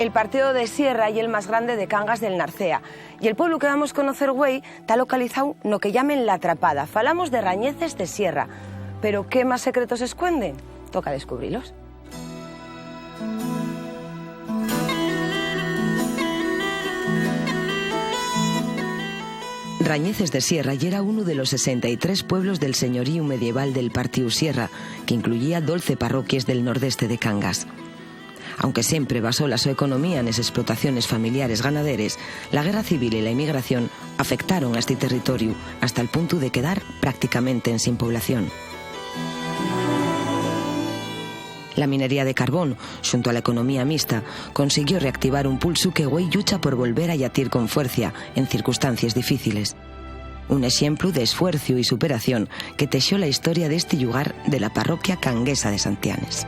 El partido de Sierra y el más grande de Cangas del Narcea. Y el pueblo que vamos a conocer hoy está localizado no que llamen La Atrapada. Falamos de Rañeces de Sierra. Pero ¿qué más secretos esconden? Toca descubrirlos. Rañeces de Sierra ya era uno de los 63 pueblos del señorío medieval del Partiu Sierra, que incluía 12 parroquias del nordeste de Cangas. Aunque siempre basó la su economía en las explotaciones familiares ganaderes, la guerra civil y la inmigración afectaron a este territorio hasta el punto de quedar prácticamente en sin población. La minería de carbón, junto a la economía mixta, consiguió reactivar un pulso que hoy lucha por volver a yatir con fuerza en circunstancias difíciles. Un ejemplo de esfuerzo y superación que tejió la historia de este lugar de la parroquia canguesa de Santianes.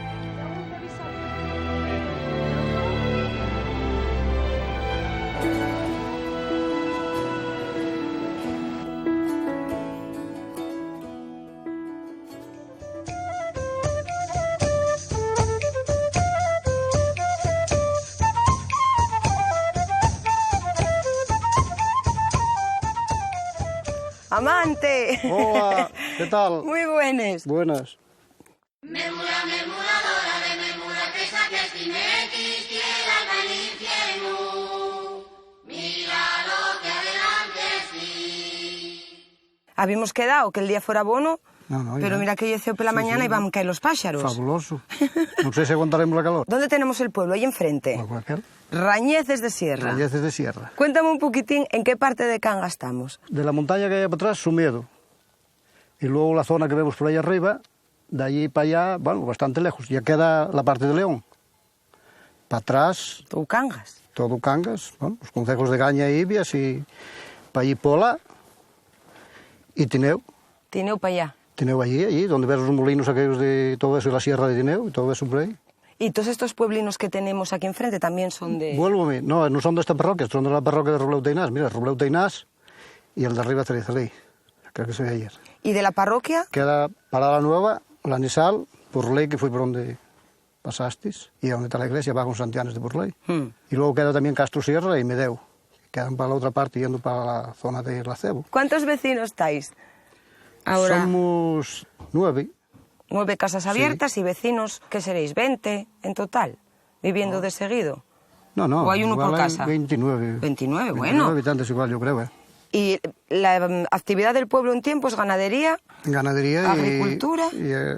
¡Amante! Hola, ¿qué tal? Muy buenas. Buenas. Habíamos quedado que el día fuera bueno, pero ya. mira que yo hice por la mañana y van a caer los pájaros. Fabuloso. No sé si aguantaremos la calor. ¿Dónde tenemos el pueblo? Ahí enfrente. Rañeces de Sierra. Rañeces de Sierra. Cuéntame un poquitín en qué parte de Cangas estamos. De la montaña que hay para atrás, Sumiedo. Y luego la zona que vemos por ahí arriba, de allí para allá, bueno, bastante lejos. Ya queda la parte de León. Para atrás... Todo Cangas. Todo Cangas, bueno, los concejos de Gaña e Ibias y para allí Pola y Tineo. Tineo para allá. Tineo allí, donde ves los molinos aquellos de todo eso, y la sierra de Tineo y todo eso por ahí. ¿Y todos estos pueblinos que tenemos aquí enfrente también son de...? Vuélvome, no son de esta parroquia, son de la parroquia de Robleu Teinás. Mira, Robleu Teinás y el de arriba Cerizalí, creo que se ve ayer. ¿Y de la parroquia? Queda para la Nueva, la Nisal, Porley, que fue por donde pasasteis, y donde está la iglesia, va con Santianes de Porley. Y luego queda también Castro Sierra y Medeu, que quedan para la otra parte, yendo para la zona de Lacebo. ¿Cuántos vecinos estáis ahora? Somos 9. 9 casas abiertas, sí. Y vecinos, ¿qué seréis? ¿20 en total? ¿Viviendo de seguido? No. ¿O hay uno por casa? 29. 29, bueno. 29 habitantes igual, yo creo. ¿Y la actividad del pueblo un tiempo es ganadería? Ganadería ¿Agricultura?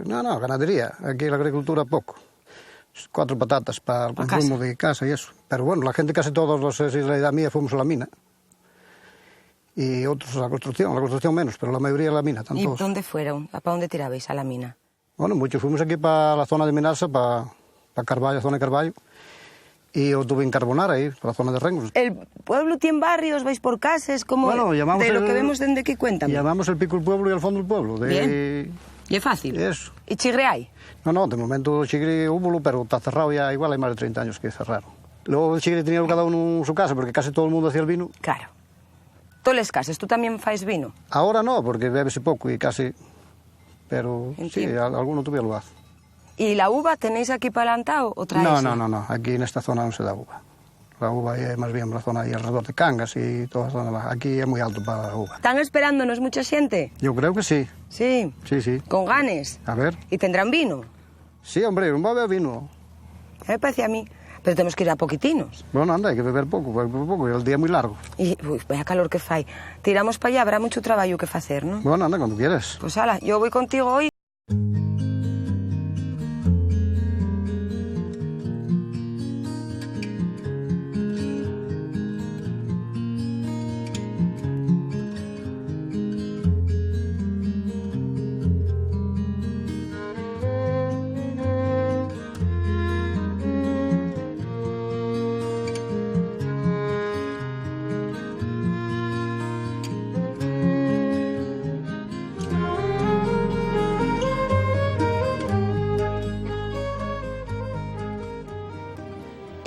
No, ganadería. Aquí la agricultura poco. 4 patatas para el consumo de casa y eso. Pero bueno, la gente casi todos, no sé si la edad mía, fuimos a la mina. Y otros a la construcción menos, pero la mayoría a la mina. ¿Y dónde fueron? ¿Para dónde tirabais? ¿A la mina? Bueno, muchos fuimos aquí para la zona de Minarsa, para Carballo, zona de Carballo, y yo estuve en Carbonara, ahí, para la zona de Rengos. ¿El pueblo tiene barrios? ¿Vais por casas? ¿Cómo bueno, llamamos de lo que vemos desde aquí? Cuéntame. Llamamos el pico del pueblo y el fondo del pueblo. Bien. ¿Y es fácil? Eso. ¿Y chigre hay? No, de momento chigre hubo, pero está cerrado ya, igual hay más de 30 años que cerraron. Luego el chigre tenía cada uno en su casa, porque casi todo el mundo hacía el vino. Claro. ¿Tú les casas? ¿Tú también faes vino? Ahora no, porque bebese poco y casi... Pero sí, alguno tuve lugar. ¿Y la uva tenéis aquí para adelantado o traéis? No, aquí en esta zona no se da uva. La uva es más bien la zona ahí alrededor de Cangas y toda esa zona. Aquí es muy alto para la uva. ¿Están esperándonos mucha gente? Yo creo que sí. ¿Sí? Sí. ¿Con ganes? A ver. ¿Y tendrán vino? Sí, hombre, no va a haber vino. Me parece a mí. Pero tenemos que ir a poquitinos. Bueno, anda, hay que beber poco, el día es muy largo. Y, vaya calor que fai. Tiramos para allá, habrá mucho trabajo que hacer, ¿no? Bueno, anda, cuando quieras. Pues hala, yo voy contigo hoy.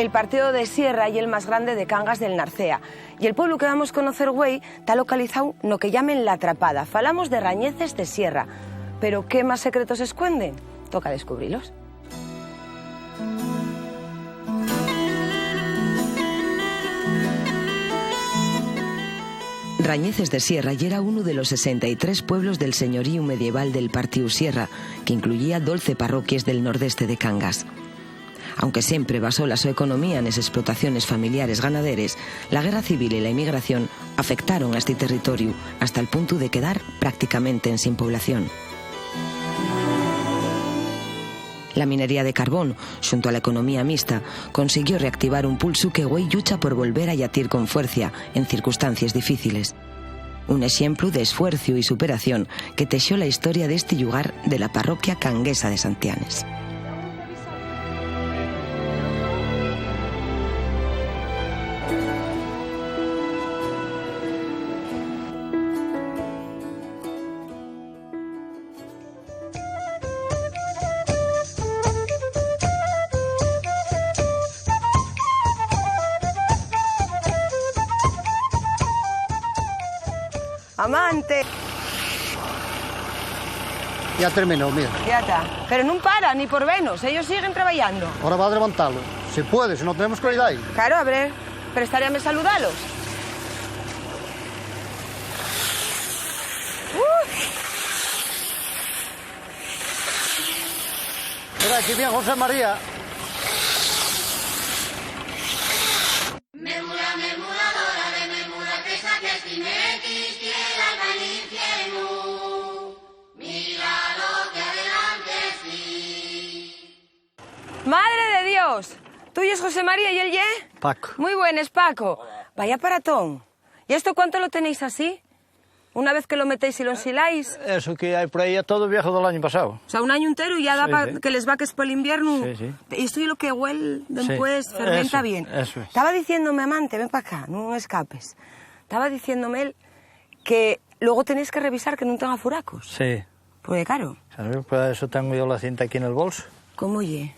El partido de Sierra y el más grande de Cangas del Narcea. Y el pueblo que vamos conocer güey está localizado no que llamen La Atrapada. Falamos de Rañeces de Sierra. Pero ¿qué más secretos escuenden? Toca descubrirlos. Rañeces de Sierra ya era uno de los 63 pueblos del señorío medieval del Partiu Sierra, que incluía 12 parroquias del nordeste de Cangas. Aunque siempre basó la su economía en las explotaciones familiares ganaderes, la guerra civil y la inmigración afectaron a este territorio hasta el punto de quedar prácticamente en sin población. La minería de carbón, junto a la economía mixta, consiguió reactivar un pulso que güey lucha por volver a yatir con fuerza en circunstancias difíciles. Un ejemplo de esfuerzo y superación que tejió la historia de este lugar de la parroquia canguesa de Santianes. Amante. Ya terminó, mira. Ya está. Pero no para, ni por menos. Ellos siguen trabajando. Ahora va a levantarlo. Si puede, si no tenemos claridad ahí. Claro, a ver, prestaríame saludarlos. Mira, aquí bien, José María. ¡Madre de Dios! ¿Tú y es José María y él ye? Paco. Muy buenas, Paco. Vaya paratón. ¿Y esto cuánto lo tenéis así? Una vez que lo metéis y lo ensiláis. Eso que hay por ahí es todo viejo del año pasado. O sea, un año entero y ya da Sí, para sí. que les vaques por el invierno. Sí, sí. Y esto es lo que huele después, Sí, fermenta eso, bien. eso es. Estaba diciéndome, amante, ven para acá, no escapes. Estaba diciéndome él que luego tenéis que revisar que no tenga furacos. Sí. Porque claro, ¿Sabes? Por eso tengo yo la cinta aquí en el bolso. ¿cómo ye?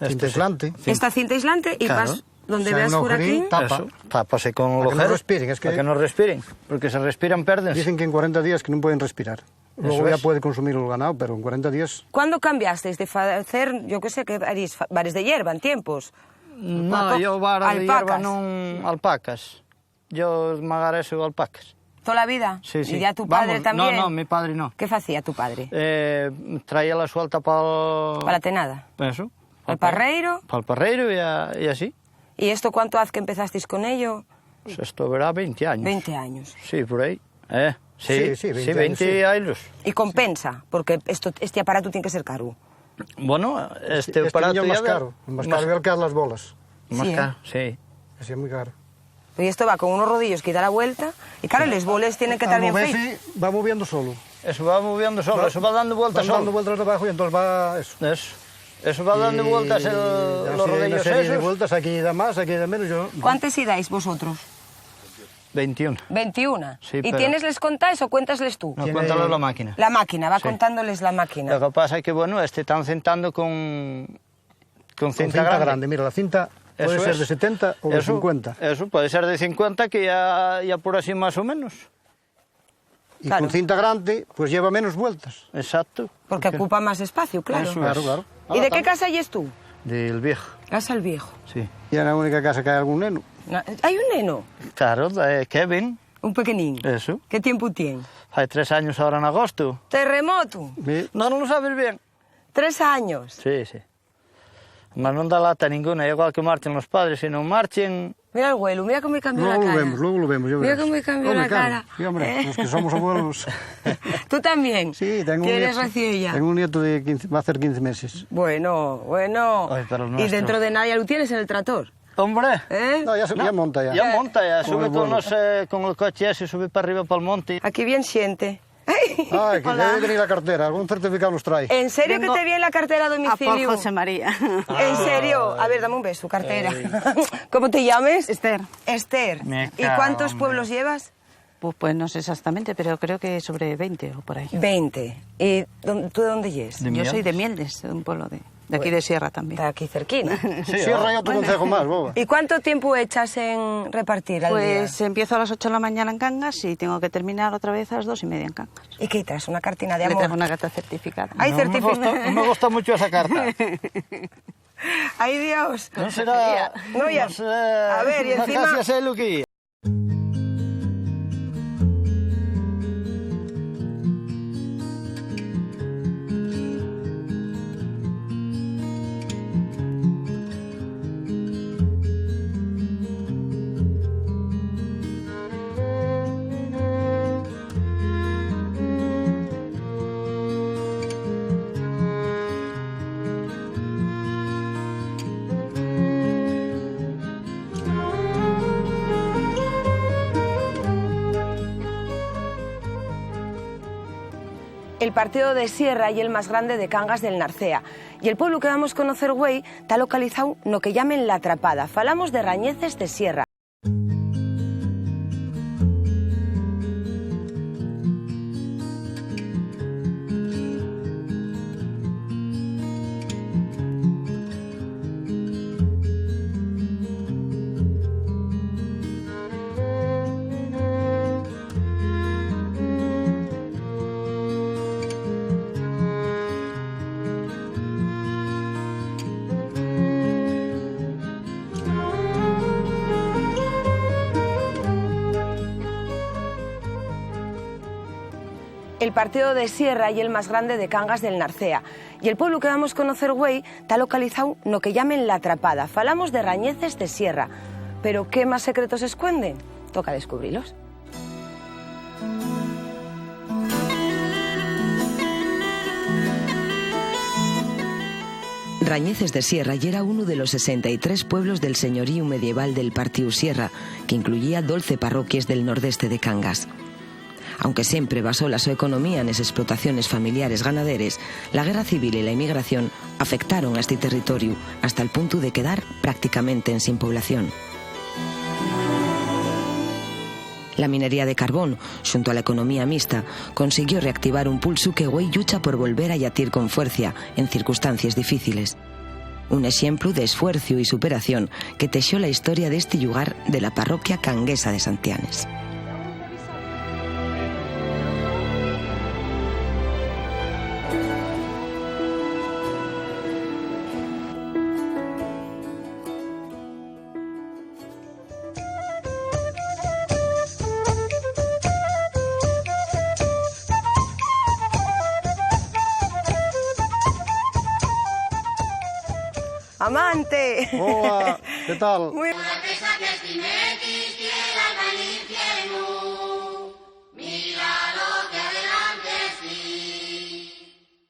Cinta aislante. Esta cinta aislante y Claro. vas donde O sea, veas un furaquín. agujerín, tapa. Eso, tápase con Para el que no ojero. respiren, es que- Para que no respiren. Porque si respiran, pierden. Dicen que en 40 días que no pueden respirar. Luego Eso ya es. puede consumir el ganado, pero en 40 días... ¿Cuándo cambiasteis de hacer, yo qué sé, que haréis bares de hierba en tiempos? No, yo vara de hierba Alpacas. non alpacas. Yo magareso alpacas. ¿Toda la vida? Sí, sí. ¿Y ya tu padre Vamos, también? No, mi padre no. ¿Qué hacía tu padre? Traía la suelta para Para la tenada. Eso. ¿Al parreiro? Para el parreiro y así. ¿Y esto cuánto hace que empezasteis con ello? Pues esto verá 20 años. 20 años. Sí, por ahí. Sí, Sí, 20 20 años, años. Y compensa, porque este aparato tiene que ser caro. Bueno, este Este aparato niño es más ya caro. Más caro que el que hace las bolas. Más Sí, ¿eh? caro, sí. Así es muy caro. Y esto va con unos rodillos que da la vuelta. Y claro, los boles tienen que estar Al bien moverse, feitos. va moviendo solo. Eso va moviendo solo, eso va dando vueltas Va dando solo. vueltas debajo y entonces va eso. Eso va dando vueltas Ya los si hay una rodillos serie de esos. vueltas, aquí da más, aquí da menos. Yo... ¿Cuántas dais vosotros? 21. 21. Sí, ¿Y pero- tienes les contáis o cuéntasles tú? No, Tiene- cuéntalo la máquina. La máquina, va Sí. contándoles la máquina. Lo que pasa es que, bueno, están sentando con Con cinta cinta grande. Mira, la cinta puede Eso ser es. de 70 o de Eso, 50. Eso puede ser de 50, que ya por así más o menos. Y Claro. con cinta grande, pues lleva menos vueltas. Exacto. Porque ocupa más espacio, claro. Eso Claro, claro. ¿Y de qué casa es tú? Del viejo, Casa el viejo. sí. Y es la única casa que hay algún neno. Hay un neno, Claro, Kevin, un pequeñín. eso. ¿Qué tiempo tiene? Hay 3 años ahora en agosto. Terremoto. No lo sabes bien. 3 años. Sí, sí. Mas non dá lata ninguna, é igual que marchen los padres, se non marchen... Mira el abuelo, mira cómo me cambió Luego la lo cara. vemos, luego lo vemos. Ya Mira verás. cómo me cambió Hombre, la claro. cara. Sí, hombre, los que somos abuelos. ¿Tú también? Sí, tengo un ¿Tienes nieto. recién ya? Tengo un nieto de 15, va a hacer 15 meses. Bueno. Ay, pero el Y nuestro. dentro de nada ya lo tienes en el tractor. Hombre, ¿Eh? No, ya monta ya. ya monta, ya Con sube el vuelo. con el coche ese, sube para arriba para el monte. Aquí bien siente. Ay, que debe venir la cartera, algún certificado nos trae. ¿En serio Vengo que te viene la cartera a A por domicilio? José María. ¿En serio? A ver, dame un beso, cartera. ¿Cómo te llames? Esther. Esther. Me ¿Y cago, cuántos hombre. pueblos llevas? Pues no sé exactamente, pero creo que sobre 20 o por ahí. 20. ¿Y tú de dónde yes? De Yo soy Mieldes. de Mieldes, de un pueblo de... De aquí de Sierra también. Está aquí cerquina. Sí, Sierra y otro concejo más, boba. ¿Y cuánto tiempo echas en repartir al día? Pues empiezo a las 8 de la mañana en Cangas y tengo que terminar otra vez a las 2:30 en Cangas. ¿Y qué traes? ¿Una cartina de Le amor? traigo una carta certificada. Hay No certificado. me gusta mucho esa carta. ¡Ay, Dios! No será... No, ya. No será... A ver, y una encima... casa sé lo que... El partido de Sierra y el más grande de Cangas del Narcea. Y el pueblo que vamos conocer güey está localizado no que llamen La Atrapada. Falamos de Rañeces de Sierra. El partido de Sierra y el más grande de Cangas del Narcea. Y el pueblo que vamos conocer güey está localizado no que llamen La Atrapada. Falamos de Rañeces de Sierra. Pero ¿qué más secretos esconden? Toca descubrirlos. Rañeces de Sierra ya era uno de los 63 pueblos del señorío medieval del Partiu Sierra, que incluía 12 parroquias del nordeste de Cangas. Aunque siempre basó la súa economía nas explotaciones familiares ganaderes, la guerra civil y la inmigración afectaron a este territorio hasta el punto de quedar prácticamente en sin población. La minería de carbón, junto a la economía mixta, consiguió reactivar un pulso que güey lucha por volver a yatir con fuerza en circunstancias difíciles. Un ejemplo de esfuerzo y superación que teixó la historia de este lugar de la parroquia canguesa de Santianes. ¡Amante! Hola, ¿qué tal? Muy...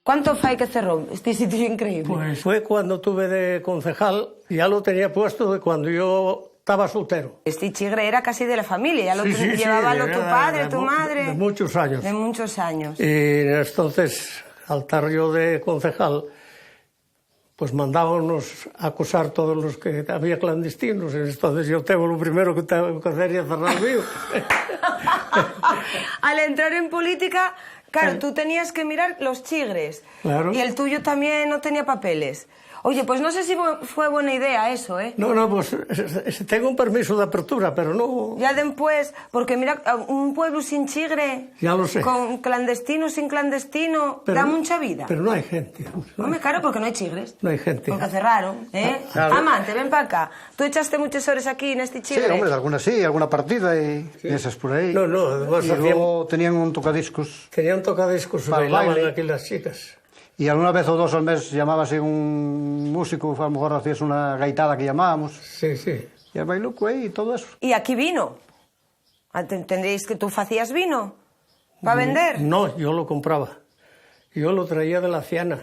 ¿Cuánto fue que cerró este sitio increíble? Pues fue cuando tuve de concejal, ya lo tenía puesto de cuando yo estaba soltero. Este chigre era casi de la familia, ya lo Sí, sí, sí, llevaba tu era padre, de tu madre. de muchos años. De muchos años. Y entonces, al estar yo de concejal, pues mandábamos a acusar todos los que había clandestinos. Entonces yo tengo lo primero que tengo que hacer es cerrar el mío. Al entrar en política, claro, tú tenías que mirar los chigres. Claro. Y el tuyo también no tenía papeles. Oye, pues no sé si fue buena idea eso, ¿eh? No, pues tengo un permiso de apertura, pero no... Ya después, porque mira, un pueblo sin chigre, Ya lo sé. con clandestino, sin clandestino, da mucha vida. Pero no hay gente. Hombre, claro, porque no hay chigres. No hay gente. Porque cerraron, ¿eh? Claro. Amante, ven para acá. ¿Tú echaste muchas horas aquí en este Sí, chigre? hombre, algunas sí, alguna partida y esas por ahí. No, además Y luego tenían un tocadiscos. Tenían tocadiscos, Para el bailaban baile. aquí las chicas. Y alguna vez o dos al mes llamábase un músico, a lo mejor hacías una gaitada que llamábamos. Sí, sí. Y el bailuco ahí y todo eso. ¿Y aquí vino? ¿Tendréis que tú hacías vino? ¿Para vender? No, yo lo compraba. Yo lo traía de la Ciana.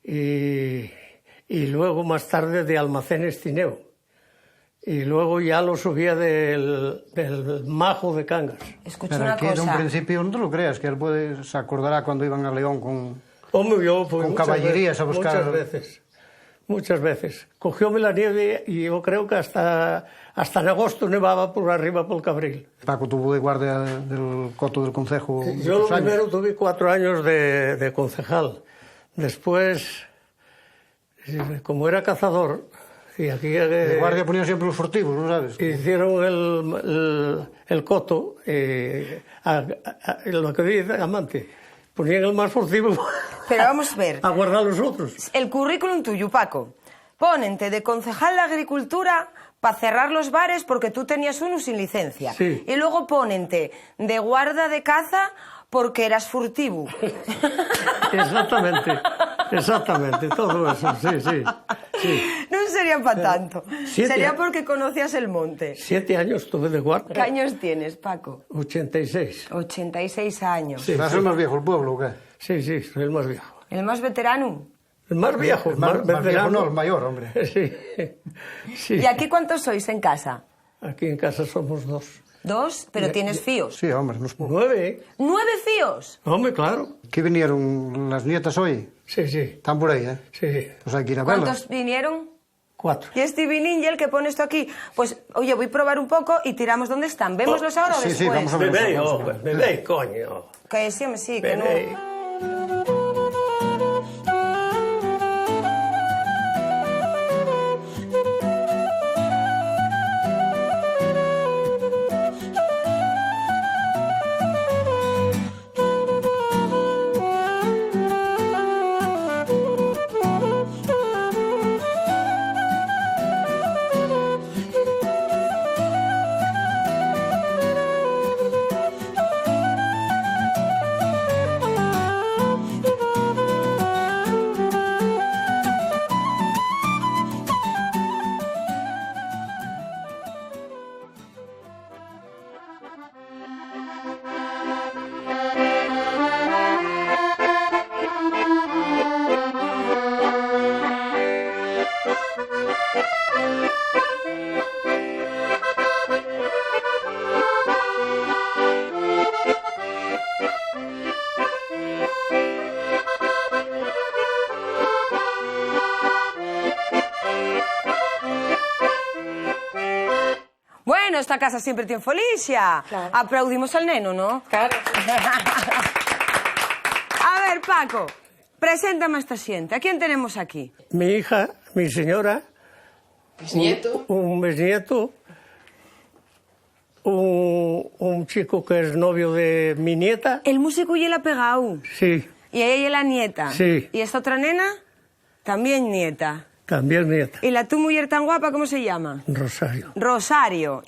Y luego más tarde de Almacenes Tineo. Y luego ya lo subía del Majo de Cangas. Escucha Pero una aquí en un cosa. principio no te lo creas, que él se acordará cuando iban a León con... Hombre, yo fui Con muchas caballerías veces, a buscar- Muchas veces. Cogióme la nieve y yo creo que hasta en agosto nevaba por arriba por el Cabril. Paco tuvo de guardia del coto del concejo. Yo lo muchos años. primero tuve 4 años de concejal. Después Como era cazador, y aquí De guardia ponían siempre los furtivos, ¿no sabes? hicieron el coto, lo que dice amante, ponían el más furtivo Pero vamos a ver, a guardar los otros. el currículum tuyo, Paco. Ponente de concejal de Agricultura para cerrar los bares porque tú tenías uno sin licencia. Sí. Y luego ponente de guarda de caza porque eras furtivo. Exactamente, todo eso, sí. No sería para tanto. 7 Sería porque conocías el monte. 7 años tuve de ¿Qué guardia. años tienes, Paco? 86. 86 años. Sí, ¿Vas a ser más viejo el pueblo o qué? Sí, soy el más viejo. ¿El más veterano? El más viejo, Más viejo veterano. no, el mayor, hombre. Sí. ¿Y aquí cuántos sois en casa? Aquí en casa somos 2. 2, pero tienes fíos. Sí, hombre, no es poco. 9, 9 fíos. Hombre, claro. Aquí vinieron las nietas hoy. Sí. Están por ahí, ¿eh? Sí. Pues hay que ir a verlas. ¿Cuántos vinieron? 4. Y este vinil y el que pone esto aquí. Pues, oye, voy a probar un poco y tiramos dónde están. ¿Vémoslos ahora o sí, después? vamos a ver. Bebé, coño. Que sí, hombre, sí, que no... Bebé. Bueno, esta casa siempre tiene felicia. Claro. Aplaudimos al neno, ¿no? Claro. A ver, Paco, preséntame a esta gente. ¿A quién tenemos aquí? Mi hija, mi señora, Bisnieto. un bisnieto, un chico que es novio de mi nieta. El músico y él ha pegado. Sí, Y ella es la nieta. Sí. ¿Y esta otra nena? También nieta. también nieta. ¿Y la tu mujer tan guapa, cómo se llama? Rosario. Rosario.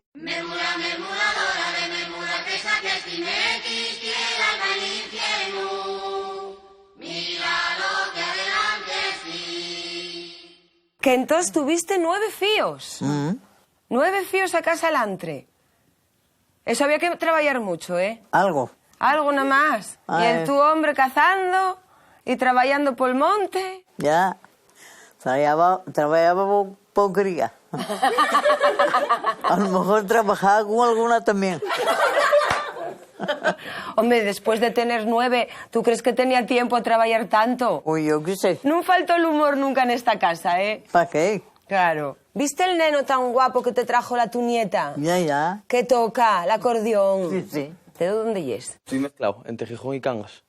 Que entonces tuviste 9 fíos. 9 fíos a casa alantre. Eso había que trabajar mucho, ¿eh? Algo. Algo nada más. Ah, Y el tu hombre cazando y trabajando por el monte. Ya. Trabajaba porquería. A lo mejor trabajaba con alguna también. Hombre, después de tener 9, ¿tú crees que tenía tiempo a trabajar tanto? Uy, yo qué sé. No faltó el humor nunca en esta casa, ¿eh? ¿Para qué? Claro. ¿Viste el neno tan guapo que te trajo la tu nieta? Ya. Que toca el acordeón. Sí. ¿De dónde es? Estoy mezclado entre Gijón y Cangas.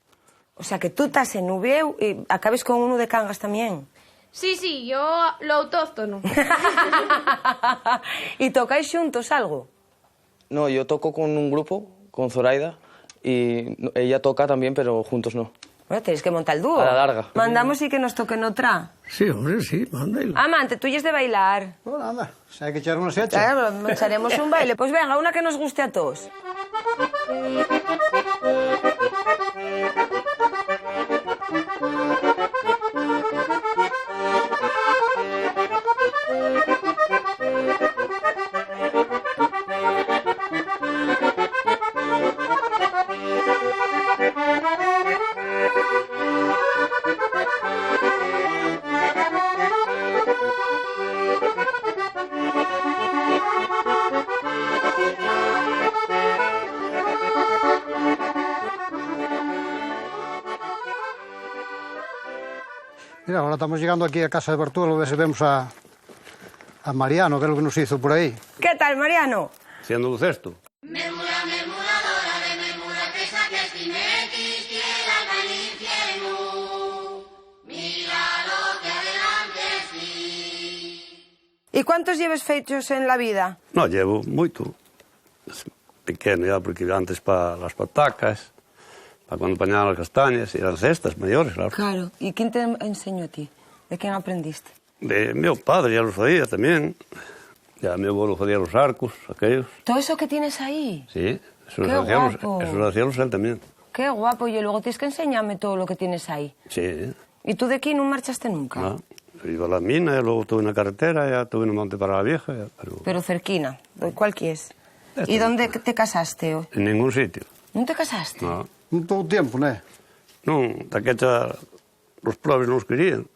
O sea, que tú estás en Ubieu y acabes con uno de Cangas también. Sí, yo lo autóctono. ¿Y tocáis juntos algo? No, yo toco con un grupo, con Zoraida, y ella toca también, pero juntos no. Bueno, tenéis que montar el dúo. A la larga. Mandamos y que nos toquen otra. Sí, hombre, sí, mándalo. Amante, tú ya es de bailar. No, nada, si hay que echar una se echa. Claro, echaremos un baile. Pues venga, una que nos guste a todos. Mira, ahora estamos llegando aquí a casa de Bartuelo, a ver si vemos a Mariano, que es lo que nos hizo por ahí. ¿Qué tal, Mariano? Siendo un cesto. E cuántos lleves feitos en la vida? No, llevo moito. Pequeno ya, porque antes para las patacas, para cuando pañaban las castañas, eran cestas mayores, claro. Claro. ¿Y quién te enseñó a ti? ¿De quién aprendiste? De mi padre ya los hacía también. Ya mi abuelo hacía los arcos, aquellos. ¿Todo eso que tienes ahí? Sí, eso Qué guapo. los hacíamos él también. Qué guapo. Y luego tienes que enseñarme todo lo que tienes ahí. Sí. ¿Y tú de aquí no marchaste nunca? No. Iba a la mina, luego tuve una carretera, ya tuve un monte para la vieja. Ya, pero cerquina. ¿Cuál quieres? ¿Y dónde te casaste? En ningún sitio. ¿No te casaste? No. Non todo o tempo, non é? Non, taquecha, os pobres non os querían.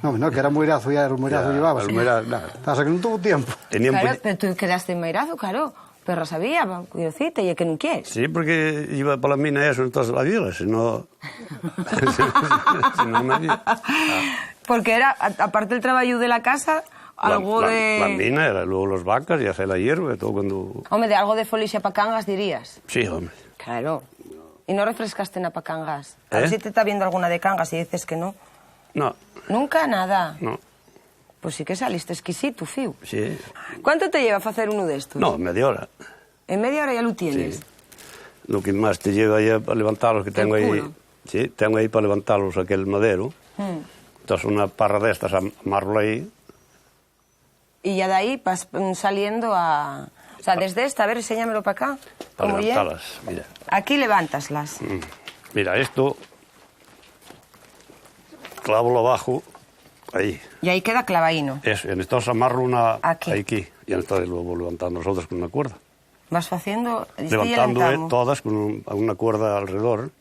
Non, que era moirazo, ya era moirazo llevabas. Pasa que non tuvo tiempo. Claro, pero tú quedaste en moirazo, claro. Pero sabía, curiosita, y es que non quieres. Sí, porque iba para la mina eso, entonces la viola, si no... si no me había... Porque era, aparte del trabajo de la casa, algo de... La mina era, luego las vacas y hacer la hierba y todo cuando... Hombre, de algo de folixa pa Cangas dirías. Sí, hombre. Claro. ¿Y no refrescaste nada para Cangas? A ver si te está viendo alguna de Cangas y dices que no. No. ¿Nunca? Nada. No. Pues sí que saliste exquisito, fiu. Sí. ¿Cuánto te lleva hacer uno de estos? No, media hora. ¿En media hora ya lo tienes? Sí. Lo que más te lleva ahí para levantarlos, que tengo ahí... Sí, tengo ahí para levantarlos aquel madero. Entonces una parra de estas, amarro ahí. Y ya de ahí vas saliendo a... O sea, desde esta, a ver, enséñamelo para acá. Para levantarlas, mira. Aquí levantaslas. Mira, esto... Clavo abajo, ahí. Y ahí queda clavadino. Eso, y entonces amarro una... Aquí. Y entonces lo voy levantando nosotros con una cuerda. Vas haciendo... Levantando todas con una cuerda alrededor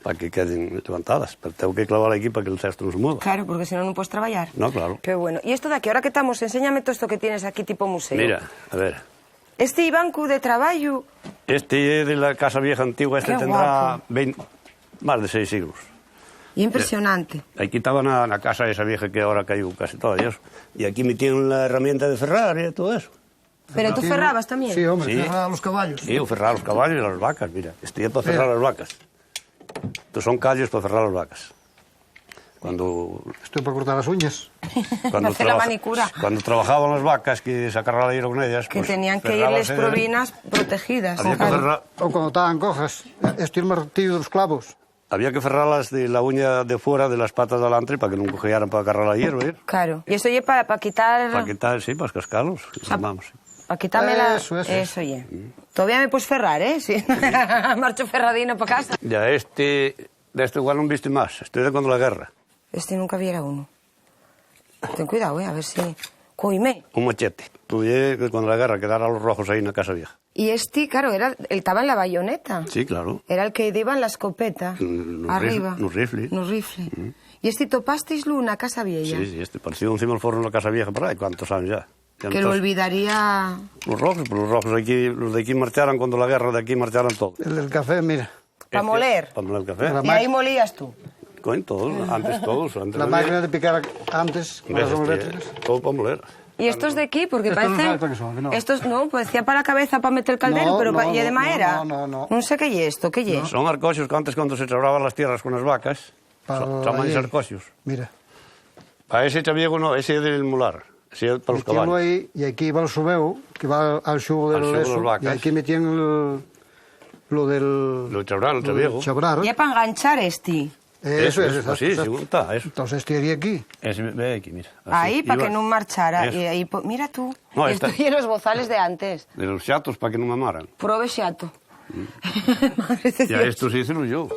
para que queden levantadas. Pero tengo que clavar aquí para que el cesto no se mueva. Claro, porque si no, no puedes trabajar. No, claro. Qué bueno. Y esto de aquí, ahora que estamos, enséñame todo esto que tienes aquí tipo museo. Mira, a ver. Este banco de trabajo... Este es de la casa vieja antigua, este tendrá más de 6 siglos. Y impresionante. Aquí estaba la casa esa vieja que ahora cayó casi toda y eso. Y aquí metieron la herramienta de ferrar y todo eso. ¿Pero tú ferrabas también? Sí, hombre, ferraba los caballos. Sí, yo ferraba los caballos y las vacas, mira. Este es para ferrar las vacas. Estos son callos para ferrar las vacas. Cuando... Estoy para cortar las uñas. Para hacer la manicura. Cuando trabajaban las vacas, que sacaran la hierba con ellas... Que pues, tenían que irles provinas protegidas. Había que ferrar... O cuando estaban cojas. Este es el martillo de los clavos. Había que ferrarlas de la uña de fuera de las patas de adelante para que no cojearan para agarrar la hierba. Claro. Y eso ya para quitar... Para quitar, sí, para cascarlos. Vamos. Para quitarme la... Eso ya. Todavía me puedes ferrar, ¿eh? Sí. Marcho ferradino para casa. Ya, de este igual no viste más. Este es de cuando la guerra. Este nunca viera uno. Ten cuidado, a ver si... Coime. Un machete. Tuve que cuando la guerra quedaran los rojos ahí en la casa vieja. Y este, claro, él estaba en la bayoneta. Sí, claro. Era el que iba en la escopeta. Arriba. No rifle. No rifle. Y este topasteislo en una casa vieja. Sí, este parecía encima del forno en la casa vieja por ahí. ¿Cuántos años ya? Que lo olvidaría... Los rojos aquí, los de aquí marcharon cuando la guerra, de aquí marcharon todos. El del café, mira. Para moler. Para moler el café. Y ahí molías tú. Coño, todos, antes todos. Antes la máquina de picar antes, con las eléctricas. Todo para moler. ¿Y estos de aquí? Porque estos parecen... No son, no. Estos no, pues decía para la cabeza para meter el caldero, pero ¿y de madera? No. No sé qué es esto, ¿qué es? Son arcosios que antes cuando se trababan las tierras con las vacas, son arcosios. Mira. Para ese chaviego no, ese es del mular. Ese es para los caballos. Ahí, y aquí va el subeu, que va al xugo del eso, y aquí metían lo del... Lo chabrar, el chaviego. Chabrar. Y para enganchar este. Eso es. Sí, según está, eso. Entonces este iría aquí. Ve aquí, mira. Ahí, para que no marchara. Y ahí, mira tú. No, esto y los bozales de antes. De los chatos, para que no mamaran. Prove chato. Madre de ya, esto sí hice yo.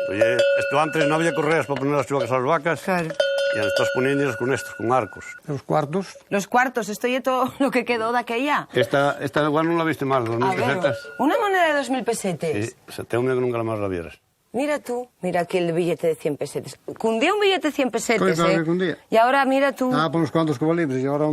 Oye, esto antes no había correas para poner las chuvacas a las vacas. Claro. Y estás poniendo con estos, con arcos. Los cuartos. Los cuartos, esto y todo lo que quedó de aquella. Esta igual no la viste mal, 2.000 pesetas. Una moneda de 2.000 pesetes. Sí, tengo miedo que nunca la más la vieras. Mira tú, mira aquí el billete de 100 pesetes. Cundía un billete de 100 pesetes, Claro, cundía. Y ahora mira tú... Ah, por unos cuantos como libres y ahora...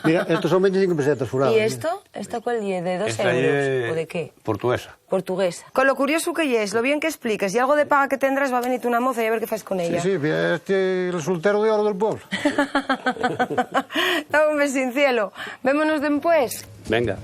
Mira, estos son 25 pesetas furadas. ¿Y esto? ¿Esta cuál es? ¿De 2 euros? ¿O de qué? Portuguesa. Portuguesa. Con lo curioso que es, lo bien que expliques, y algo de paga que tendrás va a venir una moza y a ver qué haces con ella. Sí, este es el soltero de oro del pueblo. Un besin cielo. Vémonos después. Venga.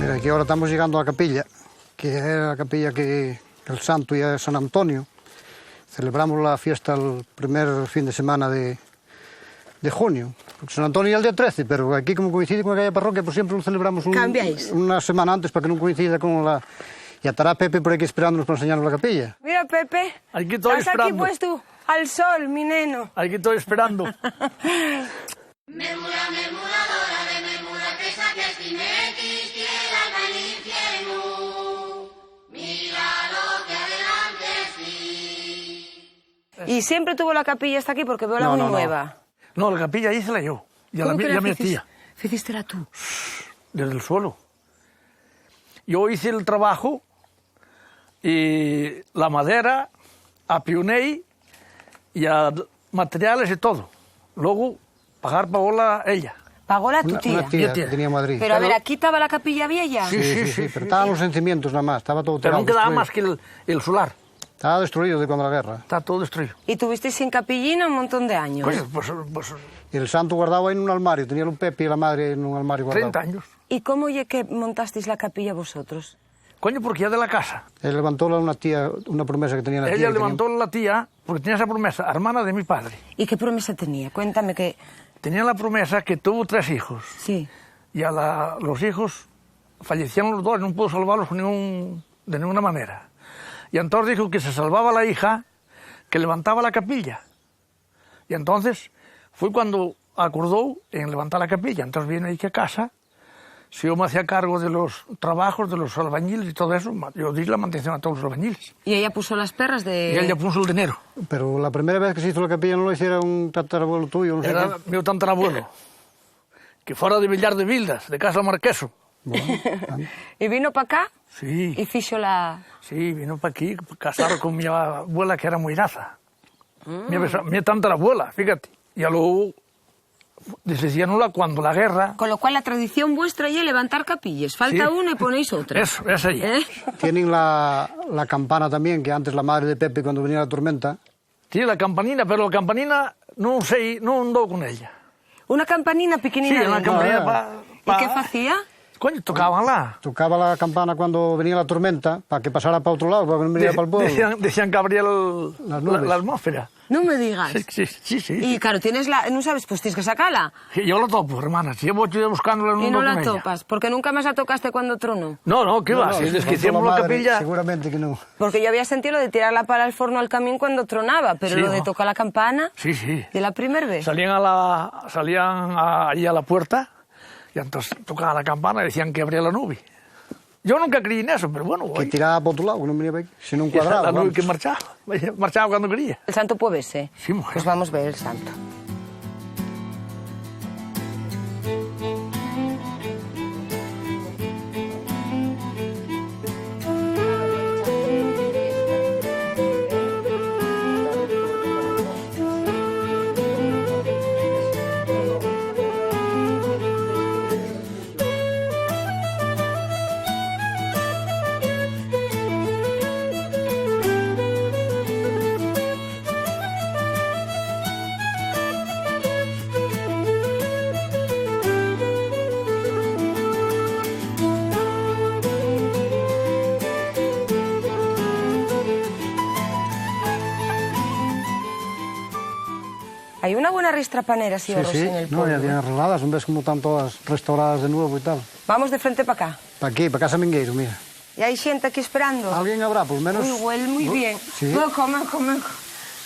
Mira, aquí ahora estamos llegando a la capilla, que es la capilla que el santo ya es San Antonio. Celebramos la fiesta el primer fin de semana de junio. Porque San Antonio es el día 13, pero aquí como coincide con aquella parroquia, pues siempre lo celebramos una semana antes para que no coincida con la... Y estará Pepe por aquí esperándonos para enseñarnos la capilla. Mira, Pepe, aquí estoy estás esperando. aquí puesto al sol, mi neno. Aquí estoy esperando. ¿Y siempre tuvo la capilla hasta aquí? Porque veo la muy nueva. No, la capilla hice la yo. Ya mi tía. ¿Hiciste la tú? Desde el suelo. Yo hice el trabajo y la madera, apioné y a materiales y todo. Luego, pagarla ella. ¿Pagóla tu tía? Una tía que tenía en Madrid. Pero a ver, ¿aquí estaba la capilla vieja? Sí, pero estaban los cimientos nada más, estaba todo tirado. Pero no quedaba destruido. más que el solar. Estaba destruido de cuando la guerra. Está todo destruido. ¿Y tuvisteis sin capillina un montón de años? Pues y el santo guardado ahí en un armario, tenía un Pepe y la madre en un armario guardado. 30 años. ¿Y cómo oye que montasteis la capilla vosotros? Coño, porque ya de la casa. Él levantó una tía, una promesa que tenía la tía. Ella levantó la tía porque tenía esa promesa, hermana de mi padre. ¿Y qué promesa tenía? Cuéntame que... Tenía la promesa que tuvo 3 hijos. Sí. Y los hijos fallecieron los 2, no pudo salvarlos de ninguna manera. Y entonces dijo que se salvaba la hija, que levantaba la capilla. Y entonces fue cuando acordó en levantar la capilla. Entonces vino aquí a casa, si yo me hacía cargo de los trabajos, de los albañiles y todo eso, yo di la mantención a todos los albañiles. ¿Y ella puso las perras de...? Y ella puso el dinero. Pero la primera vez que se hizo la capilla no lo hiciera un tatarabuelo tuyo, no sé. Era mi tatarabuelo, que fuera de Villar de Vildas, de Casa Marqueso. Bueno, ¿Y vino para acá? Sí. ¿Y fichó la...? Sí, vino para aquí, casado con mi abuela, que era muy raza. Mi tatarabuela, fíjate. Y luego deshicieronla cuando la guerra... Con lo cual la tradición vuestra es levantar capillas. Falta una y ponéis otra. Eso, esa ahí. Tienen la campana también, que antes la madre de Pepe, cuando venía la tormenta... Sí, la campanina, pero la campanina no andó con ella. Una campanina pequeñina. Sí, una campanina ¿Y qué hacía? Coño, tocabanla. Tocaba la campana cuando venía la tormenta, para que pasara para otro lado, para que no viniera para el pueblo. Decían que abría la atmósfera. No me digas. Sí. Y claro, no sabes, pues tienes que sacarla. Sí, yo la topo, hermana. Si llevo buscándola en un Y no la con topas, porque nunca más la tocaste cuando tronó. No, ¿qué va? Si desquiciamos la capilla... Seguramente que no. Porque yo había sentido lo de tirarla para el forno al camión cuando tronaba, pero Sí, lo de tocar la campana... Sí. ¿De la primera vez? Salían allí a la puerta y entonces tocaban la campana y decían que abría la nube. Yo nunca creí en eso, pero bueno... Que tiraba por otro lado, que no venía para aquí, sino un cuadrado. La nube que marchaba cuando quería. ¿El santo puede verse? Sí, mujer. Pues vamos a ver el santo. Hay una buena ristrapanera, sí, en el pueblo. No, ya tienen arregladas, ves cómo están todas restauradas de nuevo y tal. Vamos de frente para acá. Para aquí, para Casa Mingueiro, mira. ¿Y hay gente aquí esperando? Alguien habrá, por lo menos... Uy, huele muy bien. Sí. Moco.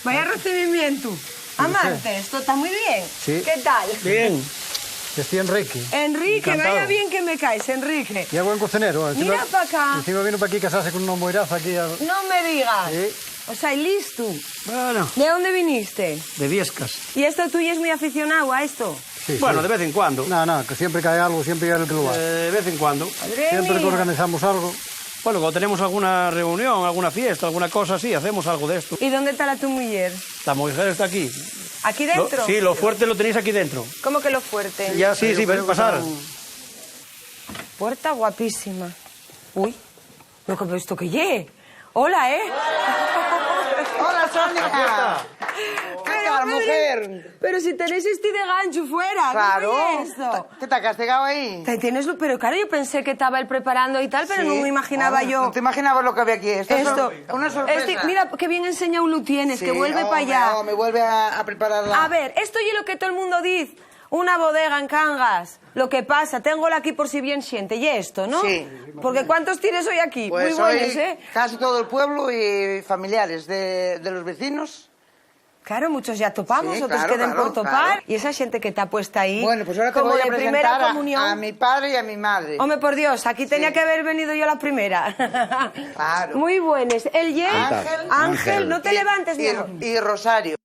Vaya recibimiento. Amante, esto está muy bien. Sí. ¿Qué tal? Bien. Estoy Enrique. Enrique, Encantado. vaya bien que me caes, Enrique. Y a buen cocinero. Mira para acá. Encima vino para aquí a casarse con una moiraza aquí. No me digas. Sí. O sea, ¿y listo? Bueno, ¿De dónde viniste? de Viescas. ¿Y esto tuyo es muy aficionado a esto? Sí, Bueno, sí. de vez en cuando. No, que siempre cae algo, siempre hay el que lo hace. De vez en cuando. Madre Siempre que mía. organizamos algo. Bueno, cuando tenemos alguna reunión, alguna fiesta, alguna cosa así, hacemos algo de esto. ¿Y dónde está tu mujer? La mujer está aquí. ¿Aquí dentro? Sí, lo fuerte lo tenéis aquí dentro. ¿Cómo que lo fuerte? Ya, sí, ven pasar. Puerta guapísima. Uy, lo que esto que lle. Hola, ¿eh? Hola, Sonia. Pero la mujer. Pero si tenéis este de gancho fuera. Claro. ¿Qué es esto? ¿Qué te has castigado ahí? Pero claro, yo pensé que estaba él preparando y tal, pero Sí. no me imaginaba yo. No te imaginabas lo que había aquí. Esto es una sorpresa. Mira, qué bien enseñado lo tienes, Sí, que vuelve para allá. me vuelve a prepararla. A ver, esto es lo que todo el mundo dice. Una bodega en Cangas. Lo que pasa, tengola aquí por si bien siente. Y esto, ¿no? Sí. Porque ¿cuántos tienes hoy aquí? Pues muy buenos, hoy ¿eh? casi todo el pueblo y familiares de los vecinos. Claro, muchos ya topamos, Sí, otros claro, queden claro, por topar. claro. Y esa gente que te ha puesto ahí, Bueno, pues ahora te como voy a de primera presentar comunión. a mi padre y a mi madre. Hombre, por Dios, aquí tenía que haber venido yo la primera. Claro. Muy buenos. El Ye, Ángel, no te levantes, mi amor. Y Rosario.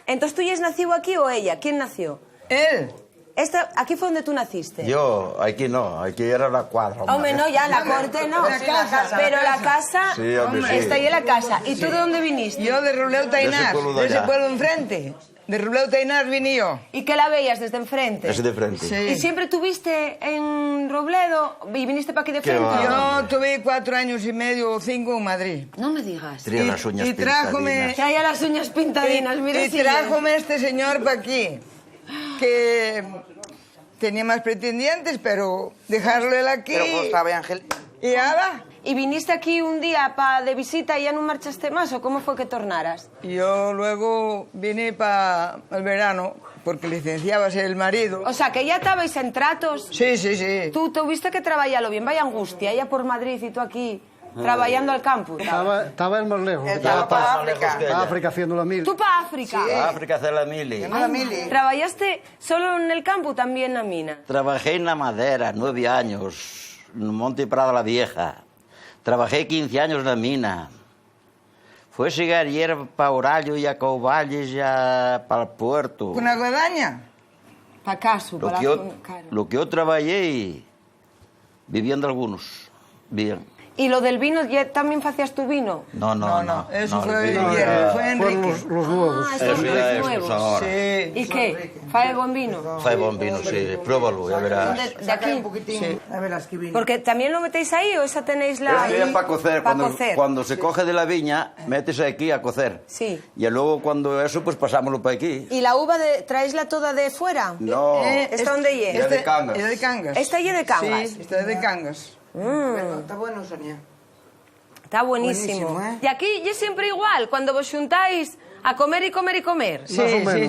Entonces, ¿tú ya has nacido aquí o ella? ¿Quién nació? Él. Aquí fue donde tú naciste. Yo, aquí no, aquí era la cuadra. Hombre, no, ya, la corte no. La casa, Pero la la casa. casa Sí, hombre, sí. está ahí en la casa. ¿Y tú de dónde viniste? Yo de Rubleu Tainar, pueblo de de ese allá. pueblo enfrente. De Rubleu Tainar vine yo. ¿Y qué la veías desde enfrente? Ese de frente. Sí. ¿Y siempre tuviste en Robledo y viniste para aquí de Qué frente? va. Yo tuve 4 años y medio o 5 en Madrid. No me digas. Tenía las uñas y trájome- pintadinas. Que haya las uñas pintadinas, mira Y si trájome este señor para aquí, que tenía más pretendientes, pero dejarlo él aquí... Pero vos estaba Ángel. Y nada, ¿Y viniste aquí un día de visita y ya no marchaste más o cómo fue que tornaras? yo luego vine para el verano, porque licenciábase el marido. O sea, que ya estabais en tratos. Sí, sí, sí. Tú tuviste que trabajarlo bien, vaya angustia, ella por Madrid y tú aquí trabajando al campo. Estaba el más lejos. Estaba para África. Para África haciendo la mil. Tú para África. África hace la mili. ¿Trabajaste solo en el campo también en la mina? Trabajé en la madera 9 años, en Monte Prada la Vieja. Trabajé 15 años en la mina. Fue a llegar hierba para Orallo y a Cauvalles ya para el puerto. ¿Una guadaña? Para caso, Lo para que, lo que yo trabajé, viviendo algunos. Bien. ¿Y lo del vino, ya también hacías tu vino? No. Eso fue el vino Guillermo, era- fue Enrique. Los nuevos. Ah, Eso estos ya son es nuevos. ahora. Sí. ¿Y qué? ¿Fae buen vino? Fai buen vino, sí. Pruébalo, ya verás. ¿De aquí? Sí. A ver, las que vino. Porque también lo metéis ahí o esa tenéis la... Esto ya para cocer. Para Cuando, cocer. cuando se coge de la viña, metes aquí a cocer. Sí. Y luego cuando eso, pues pasámoslo para aquí. ¿Y la uva traéisla toda de fuera? No. ¿Esta dónde Ya llega? de Cangas. Es de Cangas. ¿Esta es de Cangas? Sí, esta es de Cangas. Está bueno, Sonia. Está buenísimo. Buenísimo, ¿eh? Y aquí es siempre igual, cuando vos juntáis a comer y comer y comer. Sí,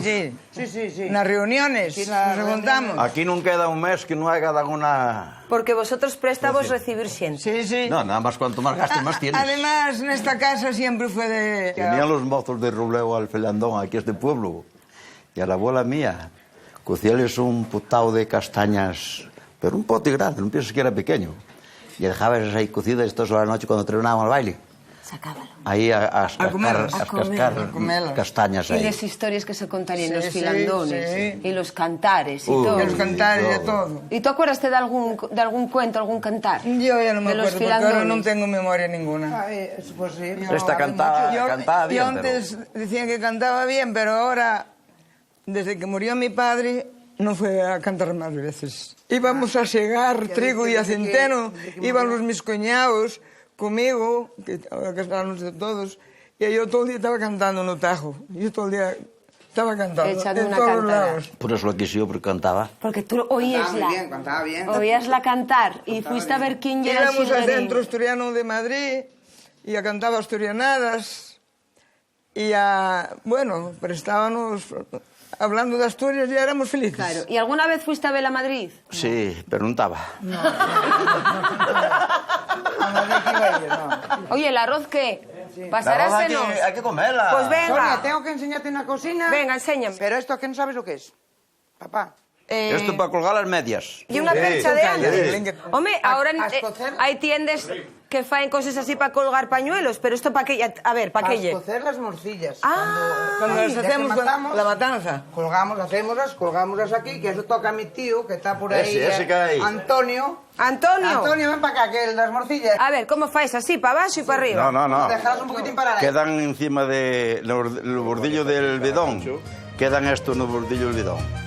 sí. En las reuniones nos juntamos. Aquí no queda un mes que no haya alguna... Porque vosotros préstamos recibir siempre. Sí, sí. No, nada más cuanto más gastes, más tienes. Además, en esta casa siempre fue de... Tenían los mozos de Rubleu al Felandón, aquí este pueblo. Y a la abuela mía, cocíales un putao de castañas, pero un pote grande, no pienses que era pequeño. Y dejabas ahí cocidas toda la noche cuando terminábamos el baile. Sacábalo. Ahí a comerlas. cascar comerlas. castañas Y ahí. las historias que se contarían, Sí, los sí, filandones sí. y los cantares y Uy, todo. Y los cantares y todo. ¿Y tú acuerdas de algún cuento, algún cantar? Yo ya no me De los acuerdo, porque ahora filandones. no tengo memoria ninguna. Pues sí. Esta cantaba bien, Yo antes decían que cantaba bien, pero ahora, desde que murió mi padre, no fue a cantar más veces. Íbamos a segar trigo y a centeno, iban mis cuñados conmigo, que ahora que estábamos de todos, y yo todo el día estaba cantando en un tajo. Yo todo el día estaba cantando, Echando en una todos cantada. lados. Por eso lo quise yo, porque cantaba. Porque tú oíasla. cantaba bien. Oíasla cantar y fuiste a ver quién ya era el Íbamos al Silverín. Centro Asturiano de Madrid y a cantar asturianadas y bueno, pero estábamos hablando de Asturias y éramos felices. Claro. ¿Y alguna vez fuiste a ver a Madrid? Sí, pero no estaba. Oye, ¿el arroz qué? ¿Pasarássenos? Hay que comerla. Pues venga. Sonia, tengo que enseñarte una cocina. Venga, enséñame. Pero esto, ¿qué no sabes lo que es? Papá. Esto para colgar las medias. Y una percha de antes. Sí. Hombre, ahora escocer. hay tiendas que faen cosas así para colgar pañuelos, pero esto para qué, a ver, ¿para qué? lle? cocer las morcillas. Ah, Cuando las ya que hacemos matamos. la matanza. Colgámoslas aquí, que eso toca a mi tío, que está por ahí. Ese que hay. Antonio. Antonio. Antonio, ven para acá, que las morcillas. A ver, ¿cómo faes? ¿Así, para abajo y para arriba? No. Dejarlas un poquitín para ahí. Quedan encima del bordillo del bidón. Quedan esto en el bordillo del bidón.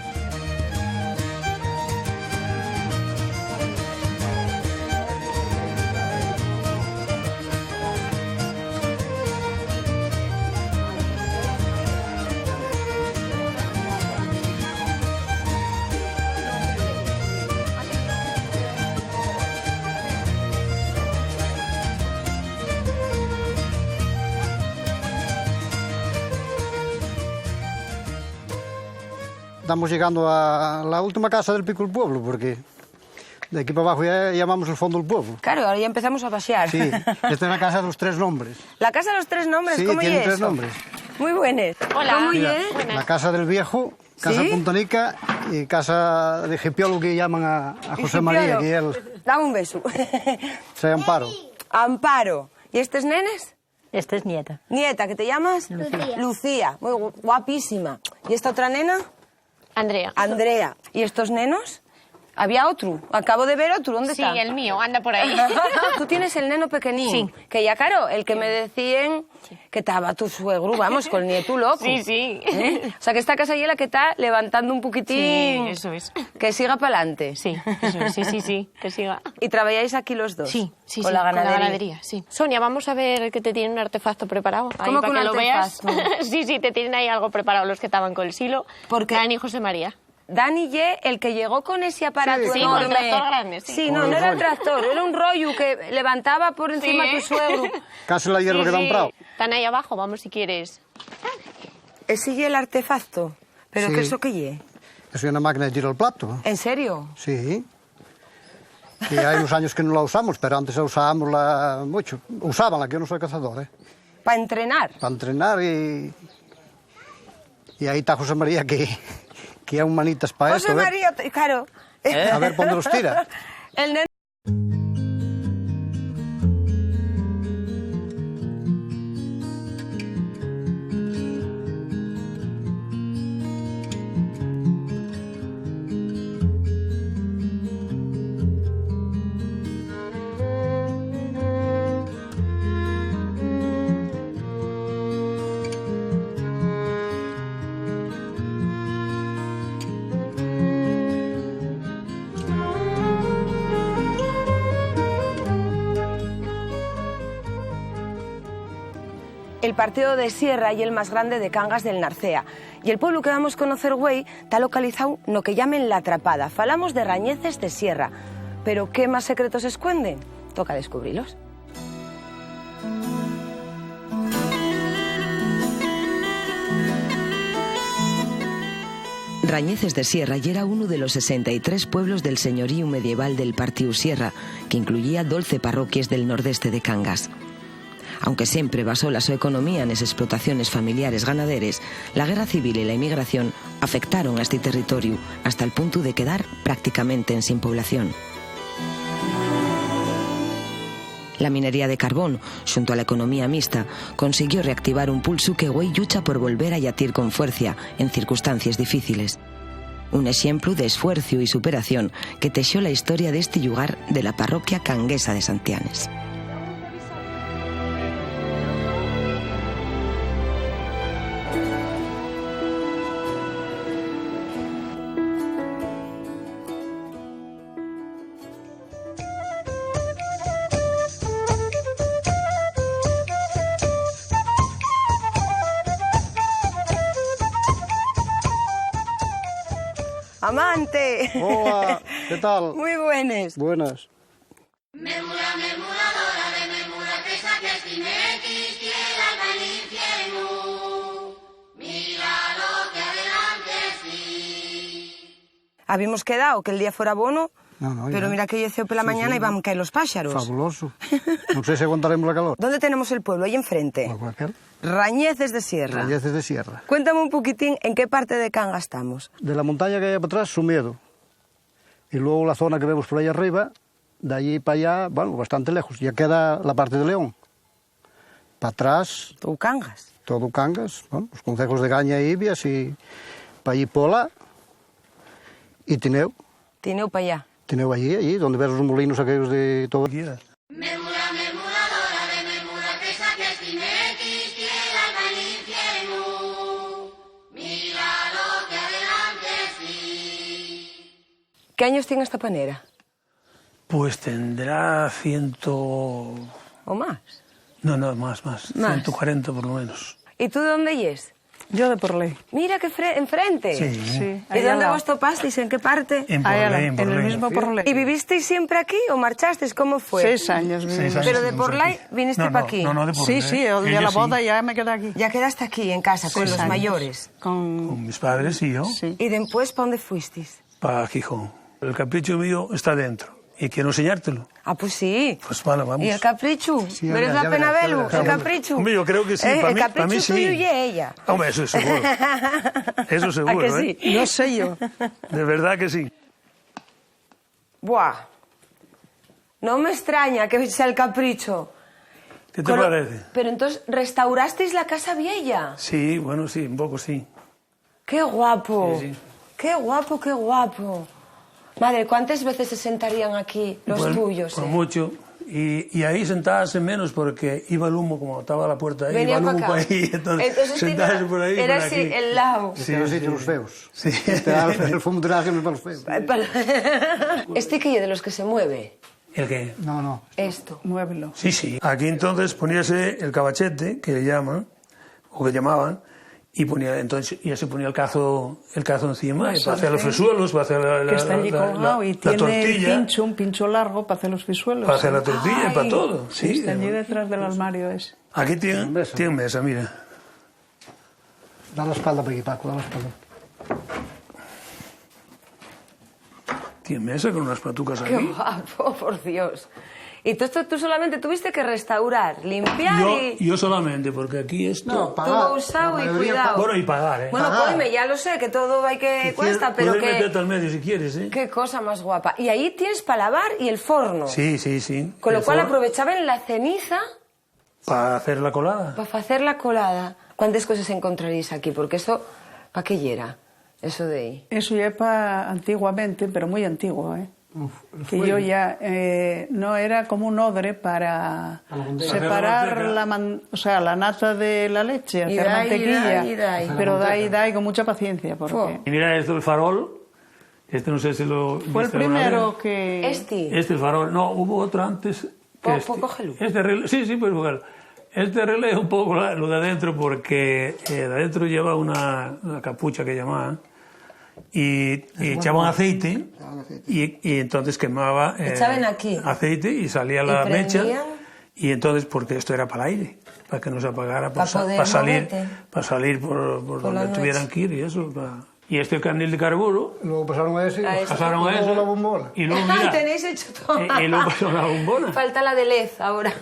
Estamos llegando a la última casa del pico del pueblo, porque de aquí para abajo ya llamamos el fondo del pueblo. Claro, ahora ya empezamos a pasear. Sí, esta es la casa de los 3 nombres. La casa de los 3 nombres, Sí, ¿cómo tiene es 3 eso? nombres. Muy buenas. Hola. ¿Cómo Mira, es? la casa del viejo, casa ¿Sí? Puntanica y casa de hipiólogo que llaman a José María, que él Dame un beso. se Amparo. Amparo. ¿Y estos nenes? Esta es nieta. Nieta, ¿qué te llamas? Lucía. Lucía, muy guapísima. ¿Y esta otra nena? Andrea. Andrea. ¿Y estos nenos? Había otro. Acabo de ver otro. ¿Dónde Sí, está? el mío, anda por ahí. Tú tienes el neno pequeñín. Sí. Que ya, claro, el que me decían que estaba tu suegro, vamos, con el nieto loco. Sí, sí. ¿Eh? O sea, que esta casa ya la que está levantando un poquitín. Sí, eso es. Que siga para adelante. Sí, eso es, sí, que siga. ¿Y trabajáis aquí los dos? Sí, con la ganadería. sí. Sonia, vamos a ver que te tienen un artefacto preparado. Ahí, ¿Cómo para que un que lo veas. artefacto? Sí, te tienen ahí algo preparado los que estaban con el silo. Porque Dani y José María. Dani Ye, el que llegó con ese aparato Sí, enorme. con el tractor grande, sí. Sí, no era el tractor, era un rollo que levantaba por encima Sí, tu suegro. Casi la hierba que da un prado. Están ahí abajo, vamos si quieres. Ese ye el artefacto. ¿Pero Sí. qué eso qué ye? Eso es una máquina de tiro al plato. ¿En serio? Sí. Que hay unos años que no la usamos, pero antes usábamos mucho. Usábanla, que yo no soy cazador, ¿eh? ¿Para entrenar? Para entrenar y ahí está José María que aún manitas para José esto. María, claro. A ver, ¿por dónde los tira? El nene... El partido de Sierra y el más grande de Cangas del Narcea. Y el pueblo que vamos a conocer güey está localizado no que llamen La Atrapada. Falamos de Rañeces de Sierra. Pero ¿qué más secretos esconden? Toca descubrirlos. Rañeces de Sierra ya era uno de los 63 pueblos del señorío medieval del Partiu Sierra, que incluía 12 parroquias del nordeste de Cangas. Aunque siempre basó la su economía en las explotaciones familiares ganaderes, la guerra civil y la inmigración afectaron a este territorio hasta el punto de quedar prácticamente en sin población. La minería de carbón, junto a la economía mixta, consiguió reactivar un pulso que güey lucha por volver a yatir con fuerza en circunstancias difíciles. Un ejemplo de esfuerzo y superación que tejió la historia de este lugar de la parroquia canguesa de Santianes. ¡Amante! Hola, ¿qué tal? Muy buenas. Buenas. Habíamos quedado que el día fuera bueno, pero mira que yo hice por la mañana y van a caer los pájaros. Fabuloso. No sé si aguantaremos la calor. ¿Dónde tenemos el pueblo? Ahí enfrente. Rañeces de Sierra. Rañeces de Sierra. Cuéntame un poquitín en qué parte de Cangas estamos. De la montaña que hay para atrás, Sumiedo. Y luego la zona que vemos por ahí arriba, de allí para allá, bueno, bastante lejos. Ya queda la parte de León. Para atrás... Todo Cangas. Todo Cangas. Bueno, los concejos de Gaña e Ibias y para allí Pola y Tineu. Tineu para allá. Tineu allí, donde ves los molinos aquellos de todo. ¿Qué años tiene esta panera? Pues tendrá 100... ¿O más? No, más. 140 por lo menos. ¿Y tú de dónde es? Yo de Porley. Mira que enfrente. Sí. ¿Y dónde vos topasteis? ¿En qué parte? En Porley, en el mismo Porley. ¿Y vivisteis siempre aquí o marchasteis? ¿Cómo fue? 6 años. ¿Pero de Porley viniste para aquí? No, de Porley. Sí, el día de la boda ya me quedé aquí. Ya quedaste aquí, en casa, con los mayores. Con mis padres y yo. Sí. ¿Y después para dónde fuisteis? Para Gijón. El capricho mío está dentro. Y quiero enseñártelo. Ah, pues sí. Pues vale, vamos. ¿Y el capricho? Sí, ¿Merece la pena verlo? ¿El capricho? Hombre, yo creo que sí. Para el capricho mí sí. tuyo y ella. Hombre, eso seguro. Eso seguro, ¿A que sí? ¿eh? No sé yo. De verdad que sí. Buah. No me extraña que sea el capricho. ¿Qué te parece? Pero entonces, ¿restaurasteis la casa vieja? Sí, bueno, sí, un poco sí. ¡Qué guapo! Sí. ¡Qué guapo, qué guapo! Madre, ¿cuántas veces se sentarían aquí los tuyos? Por mucho. Y ahí sentarse menos porque iba el humo, como estaba la puerta ahí, venía iba el humo para por ahí. Entonces sentarse por ahí. Era por así, aquí. el lado. Sí, los sitios los feos. Sí. El fumo de lágrimas para los feos. Este que de los que se mueve. ¿El qué? No. Esto. Muévelo. Sí. Aquí entonces poníase el cabachete, que le llaman, o que llamaban, y entonces ya se ponía el cazo encima, y para hacer los frisuelos, para hacer que está allí colgado y tiene tortilla, un pincho largo para hacer los frisuelos. para hacer la tortilla, para todo. Sí, está allí detrás del armario ese. Aquí tienen mesa, mira. Da la espalda para aquí, Paco, da la espalda. Tiene mesa con unas patucas aquí. ¡Qué guapo, por Dios! Y tú solamente tuviste que restaurar, limpiar Yo solamente, porque aquí esto... No, pagar. Todo usado y cuidado. Bueno, y pagar, ¿eh? Bueno, coime, ya lo sé, que todo hay que cuesta, pero puedes que... meterte al medio si quieres, ¿eh? Qué cosa más guapa. Y ahí tienes para lavar y el forno. Sí. Con lo El cual forno, aprovechaban la ceniza para hacer la colada. para hacer la colada. ¿Cuántas cosas encontraréis aquí? Porque eso, ¿para qué era? Eso de ahí. Eso ya es para antiguamente, pero muy antiguo, ¿eh? Que yo ya no era como un odre para separar la nata de la leche, hacer mantequilla, pero da con mucha paciencia. Porque... Y mira esto, el farol. Este no sé si lo... Fue el primero que... Este el farol. No, hubo otro antes. Cógelo. Sí, pues jugar. Este relé es un poco lo de adentro porque de adentro lleva una capucha que llamaban. Y echaban aceite y entonces quemaba aquí aceite y salía la mecha y entonces porque esto era para el aire, para que no se apagara, para salir por donde tuvieran que ir y eso. Y este canil de carburo luego pasaron a ese la bombona y luego mira, tenéis hecho todo. Y luego pasó la bombona. Falta la de LED ahora.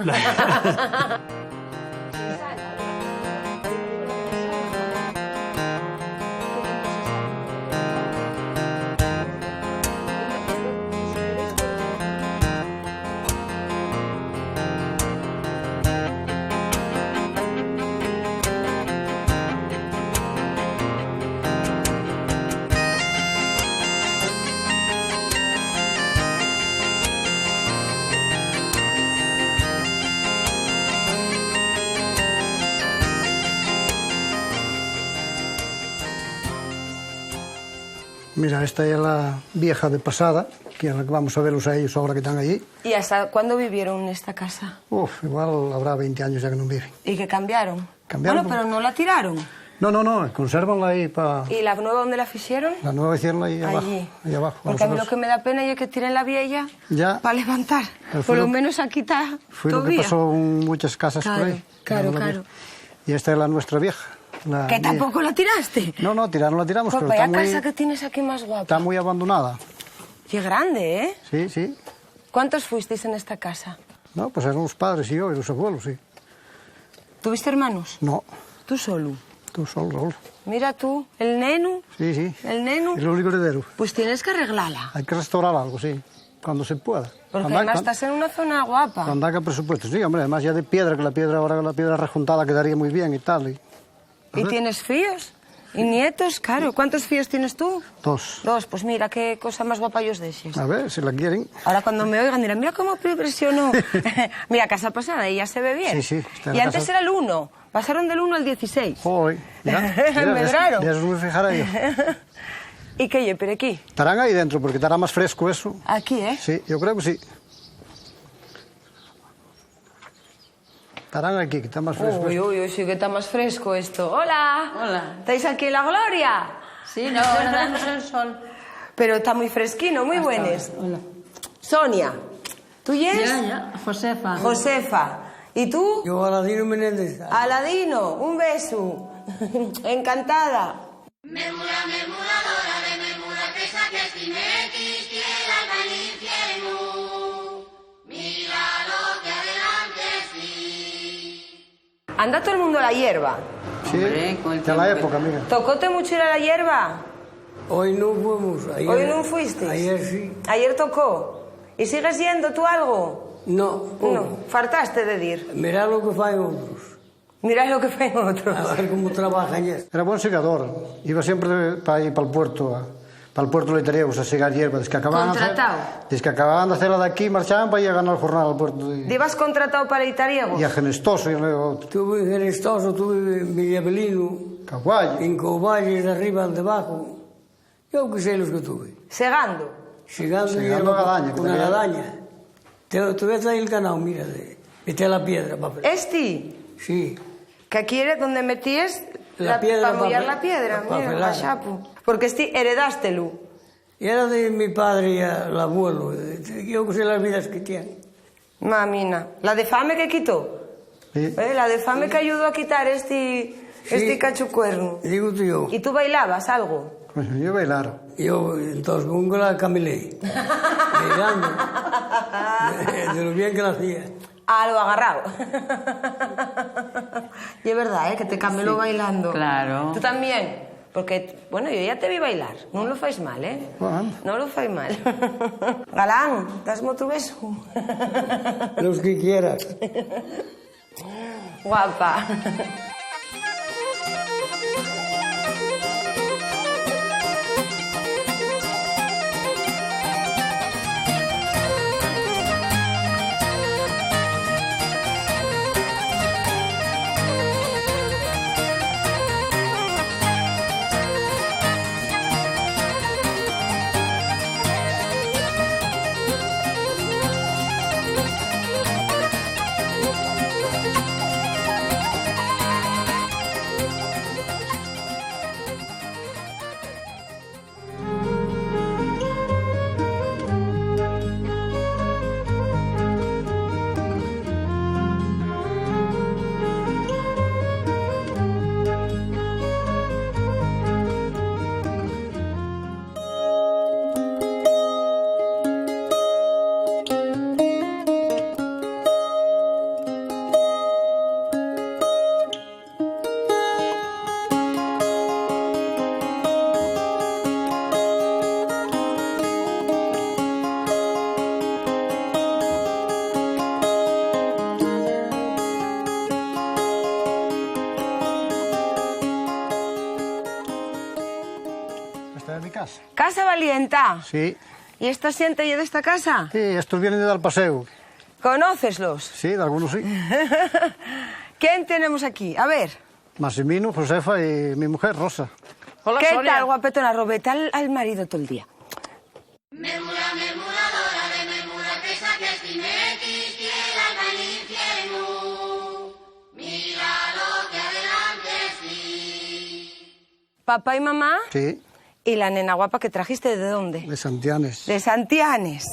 Mira, esta es la vieja de pasada, que es la que vamos a verlos a ellos ahora que están allí. ¿Y hasta cuándo vivieron en esta casa? Igual habrá 20 años ya que no viven. ¿Y que cambiaron? Cambiaron. Bueno, pero no la tiraron. No, consérvanla ahí para... ¿Y la nueva dónde la hicieron? La nueva hicieron ahí abajo. Ahí abajo. Porque a mí lo que me da pena es que tiren la vieja para levantar. Por lo menos aquí está fue lo que pasó en muchas casas por ahí. Claro. Y esta es la nuestra vieja. ¿Que tampoco la tiraste? No, la tiramos. Pues pero vaya casa que tienes aquí más guapa. Está muy abandonada. Qué grande, ¿eh? Sí. ¿Cuántos fuisteis en esta casa? No, pues eran los padres y yo y los abuelos, sí. ¿Tuviste hermanos? No. ¿Tú solo? Tú solo. Mira tú, el neno. Sí. El neno. El único heredero. Pues tienes que arreglarla. Hay que restaurar algo, sí. Cuando se pueda. Porque además estás en una zona guapa. Cuando haga presupuesto, sí, hombre. Además ya de piedra, que la piedra rejuntada quedaría muy bien y tal. ¿Y tienes fíos? ¿Y nietos? Claro. ¿Cuántos fíos tienes tú? 2. Pues mira, qué cosa más guapa ellos dejes. A ver, si la quieren. Ahora cuando me oigan dirán, mira cómo presionó. Mira, casa pasada, y ya se ve bien. Sí. Y antes era el 1. Pasaron del 1 al 16. Joder. Medraron. Ya os me fijaré yo. ¿Y qué, pero aquí? Estarán ahí dentro, porque estará más fresco eso. Aquí, ¿eh? Sí, yo creo que sí. Estarán aquí, que está más fresco. Uy, sí que está más fresco esto. ¡Hola! Hola. ¿Estáis aquí en la Gloria? Sí, no, ahora damos el sol. Pero está muy fresquino, muy buenos. Hola. Sonia, ¿tú yes? Ya, Josefa. Josefa. ¿Y tú? Yo, Aladino Menéndez. Aladino, un beso. Encantada. ¿Anda todo el mundo a la hierba? Sí, de la época, mira. ¿Tocóte mucho ir a la hierba? Hoy no fuimos. Ayer, ¿Hoy no fuiste? Ayer sí. ¿Ayer tocó? ¿Y sigues yendo tú algo? No. No, fartaste de ir. Mirá lo que fan otros. Mirá lo que fan otros. A ver cómo trabajan ya. Era buen segador. Iba siempre para ir para el puerto, para el puerto de Tereus a segar hierba. Desde que acababan de hacerla de aquí, marchaban para ir a ganar el jornal al puerto. ¿Ibas contratado para Itariego? Y a Genestoso. Y luego... Estuve en Genestoso, estuve en Villabelino. Caguayo. En Coballes, de arriba, de abajo. Yo que sé los que tuve. ¿Segando? Segando gadaña. Una gadaña. Te ves ahí el canal, mira, vete a la piedra. ¿Este? Sí. ¿Que aquí era donde metías la piedra para mollar la piedra? Mira, la chapu. Porque heredástelo. Y era de mi padre y el abuelo. Yo que sé las vidas que tienen. Mamina. ¿La de fame que quitó? Sí. La de fame que ayudó a quitar este cachucuerno. Digo tú yo. ¿Y tú bailabas algo? Pues yo bailar. Yo, entonces, con la camelé. Bailando. De lo bien que la hacía. Ah, lo agarrado. Y es verdad, que te cameló bailando. Claro. ¿Tú también? Porque, bueno, yo ya te vi bailar. No lo fais mal, Bueno. No lo fais mal. Galán, dasme otro beso. Los que quieras. Guapa. Esta es mi casa. ¿Casa Valienta? Sí. ¿Y esta siente de esta casa? Sí, estos vienen de dar paseo. ¿Conóceslos? Sí, de algunos sí. ¿Quién tenemos aquí? A ver. Massimino, Josefa y mi mujer, Rosa. Hola, ¿qué Sonia? Tal, guapetona? Robeta al marido todo el día. ¿Papá y mamá? Sí. ¿Y la nena guapa que trajiste de dónde? De Santianes. De Santianes.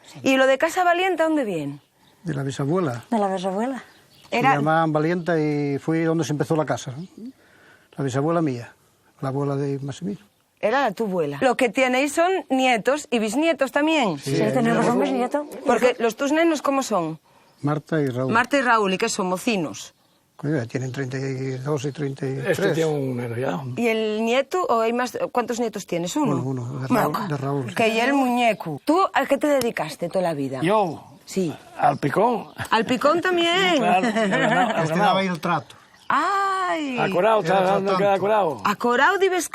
Sí. ¿Y lo de Casa Valienta dónde viene? De la bisabuela. ¿De la bisabuela? Se llamaban Valienta y fui donde se empezó la casa. La bisabuela mía, la abuela de Massimino. Era la tu abuela. Lo que tenéis son nietos y bisnietos también. Sí, tenemos un bisnieto. Porque los tus nenos, ¿cómo son? Marta y Raúl. Marta y Raúl, ¿y qué son? Mocinos. Tienen 32 y 33. Este tiene un neno ya. ¿Y el nieto o hay más? ¿Cuántos nietos tienes? Uno, de Raúl. Que y el muñeco. ¿Tú a qué te dedicaste toda la vida? Yo. Sí. Al picón. ¿Al picón también? Claro. Este daba ahí el trato. ¡Ay! A Corao, está dando que a Corao. ¿A Corao debes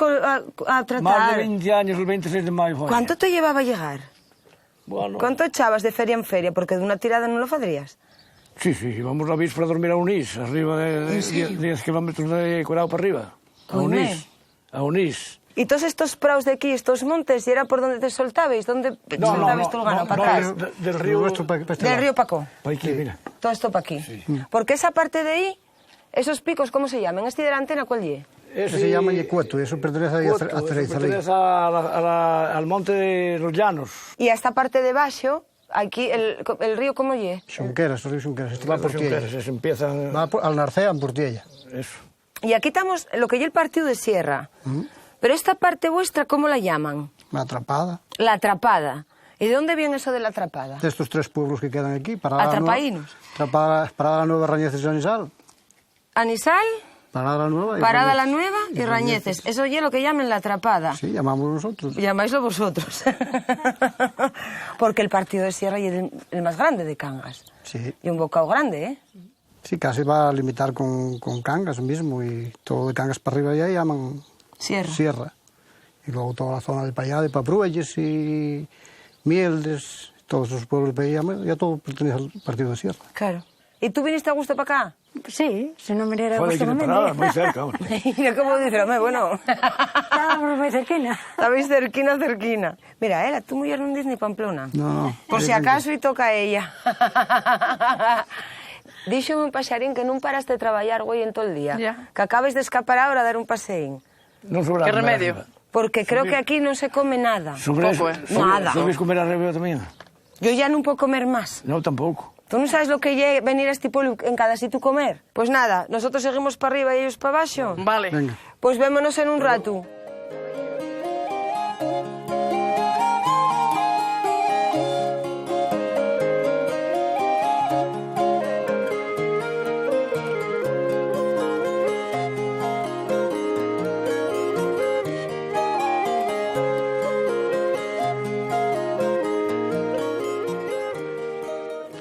a tratar? Más de 20 años, el 26 de mayo fue. ¿Cuánto te llevaba a llegar? Bueno. ¿Cuánto echabas de feria en feria? Porque de una tirada no lo podrías. Sí, sí, íbamos a víspera a dormir a Unís, arriba de 10 kilómetros de Corao para arriba. A Unís. A Unís. ¿Y todos estos praos de aquí, estos montes, y era por donde te soltabais? ¿Dónde soltabais todo el ganado? ¿Para atrás? Del río. Del río Paco. Para aquí, mira. Todo esto para aquí. Porque esa parte de ahí, esos picos, ¿cómo se llaman? ¿Este de la antena cuál es? Ese se llama Yecueto, y eso pertenece a Cereizalí. Pertenece al monte de los Llanos. Y a esta parte de baixo, aquí, el río, ¿cómo es? Xunqueras, el río Xunqueras. Este va por Portiella. Empieza... Va al Narcea, en Portiella. Eso. Y aquí estamos, lo que es el partido de Sierra. Pero esta parte vuestra, ¿cómo la llaman? La Atrapada. La Atrapada. ¿Y de dónde viene eso de la Atrapada? De estos 3 pueblos que quedan aquí. Atrapaínos. Parada la Nueva, Rañeces y Anisal. Anisal, Parada la Nueva y Rañeces. Eso es lo que llaman la Atrapada. Sí, llamamos nosotros. Llamáislo vosotros. Porque el partido de Sierra es el más grande de Cangas. Sí. Y un bocado grande, ¿eh? Sí, casi va a limitar con Cangas mismo, y todo de Cangas para arriba ya llaman Sierra. Y luego toda la zona de para allá, de Papruelles y Mieldes, todos esos pueblos de allá, ya todo pertenece al partido de Sierra. Claro. ¿Y tú viniste a gusto para acá? Sí, si no me era gusto no me muy cerca. Mira cómo dice, hombre, bueno. Estábamos muy cerquina. Estabais cerquina. Mira, tu mujer no dice ni Pamplona. No. Por si acaso y toca a ella. Díxome un paxarín que non paraste de traballar, güey, en todo el día. Ya. Que acabes de escapar ahora a dar un paseín. No sobra ¿Qué nada. remedio? Porque creo que aquí non se come nada. Nada. ¿Sabes comer arriba también? Yo ya non puedo comer más. No, tampoco. ¿Tú no sabes lo que es venir a este pueblo en cada sitio comer? Pues nada, nosotros seguimos para arriba y ellos para abajo. Vale. Venga. Pues vémonos en un rato.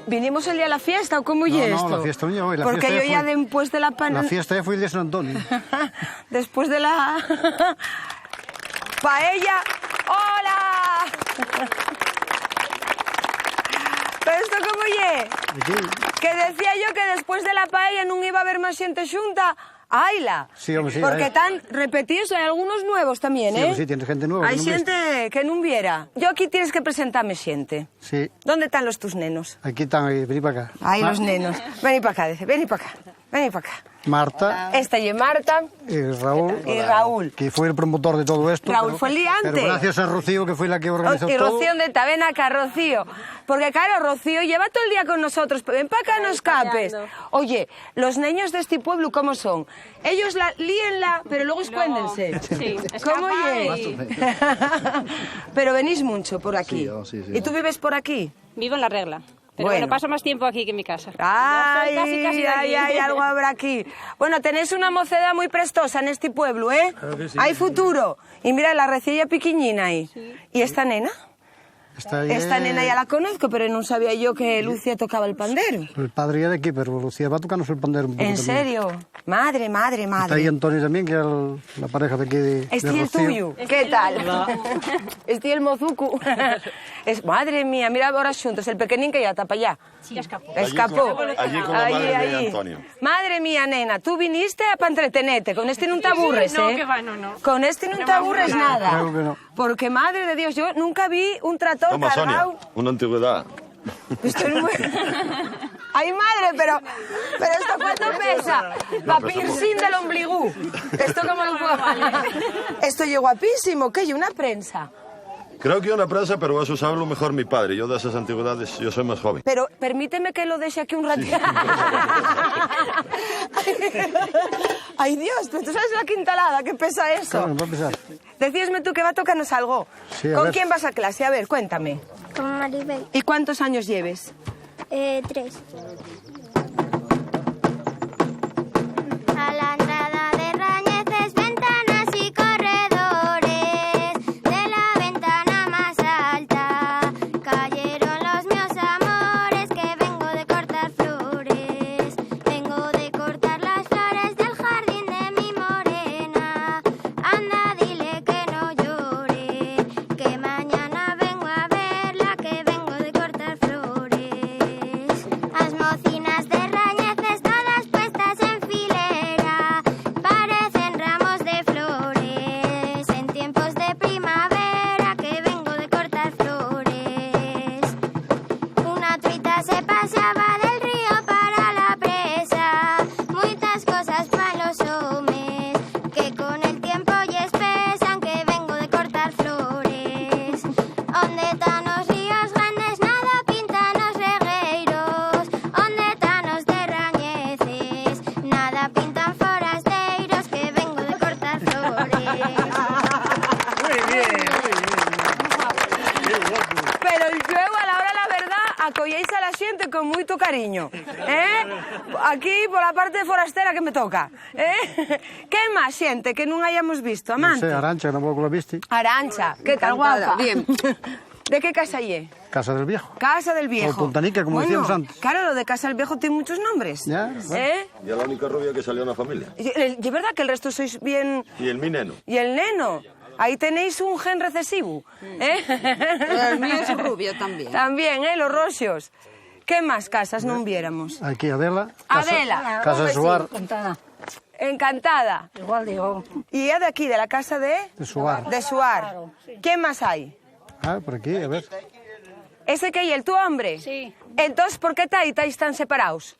¿Vinimos el día de la fiesta o cómo es esto? No, la fiesta no llegó. Porque yo ya después de la La fiesta ya fue el día de San Antonio. Después de la paella. ¡Hola! ¿Pero esto cómo es? Que decía yo que después de la paella no iba a haber más gente junta. ¡Ayla! Sí, hombre, sí. Porque están repetidos, hay algunos nuevos también, Sí, ¿eh? hombre, sí, tienes gente nueva. Hay que no viste. gente que no viera. Yo aquí tienes que presentarme gente. Sí. ¿Dónde están tus nenos? Aquí están, vení para acá. Ay, los nenos. Vení para acá, dice, vení para acá. Vení para acá. Marta. Esta y Marta. Y Raúl. Y Raúl. Que fue el promotor de todo esto. Raúl fue el día antes. Pero gracias a Rocío, que fue la que organizó Y todo. Rocío, ¿dónde está? Ven acá, Rocío. Porque claro, Rocío lleva todo el día con nosotros. Ven para acá, no escapes. Oye, los niños de este pueblo, ¿cómo son? Ellos líenla, pero luego escuéndense. Sí, ¿Cómo escapan es? Pero venís mucho por aquí. Sí. ¿Y tú vives por aquí? Vivo en La Regla. Pero bueno, paso más tiempo aquí que en mi casa. Ay, Yo soy casi de aquí. ay, algo habrá aquí. Bueno, tenéis una mocedad muy prestosa en este pueblo, ¿eh? Claro que sí. Hay futuro. Y mira, la recilla piquiñina ahí. Sí. ¿Y esta nena? Esta nena ya la conozco, pero no sabía yo que Lucia tocaba el pandero. El padre ya de aquí, pero Lucía va a tocarnos el pandero un poco ¿En también. serio? Madre. Está ahí Antonio también, que es la pareja de aquí de Este es el Rocío. tuyo. ¿Qué tal? Este es el mozuku. Madre mía, mira ahora juntos, el pequeñín que ya está para allá. Sí, escapó. Escapó. Allí con la madre de Antonio. Madre mía, nena, tú viniste para entretenerte. Con este no te aburres, No, ¿eh? que va, no. Con este no te aburres vamos, nada. Claro que no. Porque, madre de Dios, yo nunca vi un tractor Toma, Sonia, cargado. una antigüedad. Estoy muy... Ay, madre, pero ¿esto cuánto pesa? Para piercing del ombligo. ¿Esto cómo lo puedo...? Esto es guapísimo. ¿Qué? ¿Y una prensa? Creo que una prensa, pero eso sabe lo mejor mi padre. Yo de esas antigüedades, yo soy más joven. Pero permíteme que lo deje aquí un ratito. Ay, Dios, pero tú sabes la quintalada que pesa eso. Claro, va a pesar. Decíasme tú que va a tocarnos algo. Sí, a ¿Con ver. quién vas a clase? A ver, cuéntame. Con Maribel. ¿Y cuántos años lleves? 3. A la entrada de Rañeces, ventanas y corredores. De la ventana más alta cayeron los míos amores, que vengo de cortar flores. Vengo de cortar las flores del jardín de mi morena. Anda, dile que no llore, que mañana vengo a verla, que vengo de cortar flores. Las mocinas de Rañeces todas puestas en filera, acolléis a la xente con moito cariño. Aquí, pola parte forastera que me toca. Que máis xente que non hayamos visto, Amante? Non sei, Arancha, non vou que la viste. Arancha, que tal guapa. Bien. ¿De qué casa lle? Casa del Viejo. Casa del Viejo. O Puntanica, como decíamos antes. Claro, lo de Casa del Viejo tiene muchos nombres. Ya, Y es la única rubia que salió en la familia. ¿Y es verdad que el resto sois bien...? Y el mi neno. ¿Y el neno? Ahí tenéis un gen recesivo. El mío es rubio también. También, los roxos. ¿Qué más casas non viéramos? Aquí Adela. Adela. Casa de Suar. Encantada. Igual digo. ¿Y es de aquí, de la casa de...? De Suar. De Suar. ¿Quién más hay? Ah, por aquí, a ver. ¿Ese que hay, el tu hombre? Sí. Entonces, ¿por qué estáis tan separados?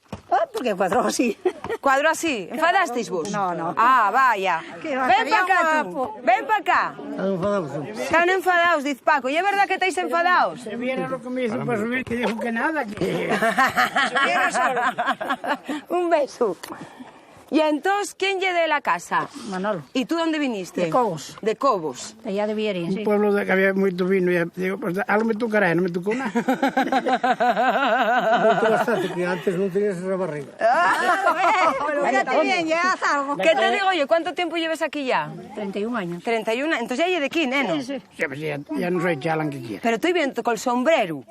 Porque cuadró así. ¿Cuadro así? ¿Enfadasteis vos? No. Ah, vaya. Que va, Ven estaría para acá guapo. tú. Ven para acá. Están enfadados, dice Paco. ¿Y es verdad que estáis enfadados? Se viera lo que me hizo para subir, que dijo que nada, que... Subiera solo. Un beso. Y entonces, ¿quién lle de la casa? Manolo. ¿Y tú dónde viniste? De Cobos. De Cobos. De allá de Vieria, Un sí. pueblo de que había mucho vino, y digo, pues algo me tocará, no me tocó nada. Mucho bastante, que antes no tenías esa barriga. Fíjate bien, ya haz algo. ¿Qué te digo yo? ¿Cuánto tiempo llevas aquí ya? 31 años. 31. Entonces ya lle de aquí, neno. Sí. Sí, pues ya no soy chalan que quiera. Pero estoy viendo con el sombrero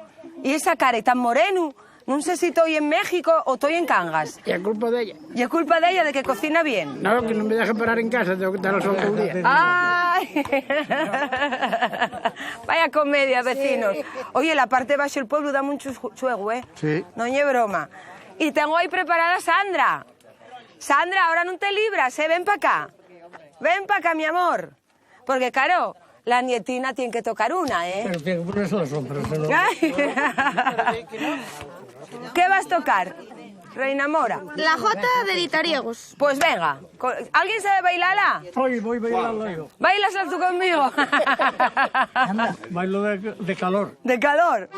y esa cara y tan moreno. No sé si estoy en México o estoy en Cangas. Y es culpa de ella. ¿Y es culpa de ella de que cocina bien? No, que no me deja parar en casa, tengo que estar al sol todo el día. ¡Ay! Vaya comedia, vecinos. Oye, la parte baja del pueblo da mucho chuego, ¿eh? Sí. No es broma. Y tengo ahí preparada a Sandra. Sandra, ahora no te libras, ¿eh? Ven para acá. Ven para acá, mi amor. Porque, claro, la nietina tiene que tocar una, ¿eh? Pero tiene que ponerse la sombra. ¿Qué vas a tocar, Reina Mora? La jota de Ditariegos. Pues venga. ¿Alguien sabe bailarla? Hoy voy a bailarlo yo. ¿Bailas tú conmigo? Bailo de calor. ¿De calor?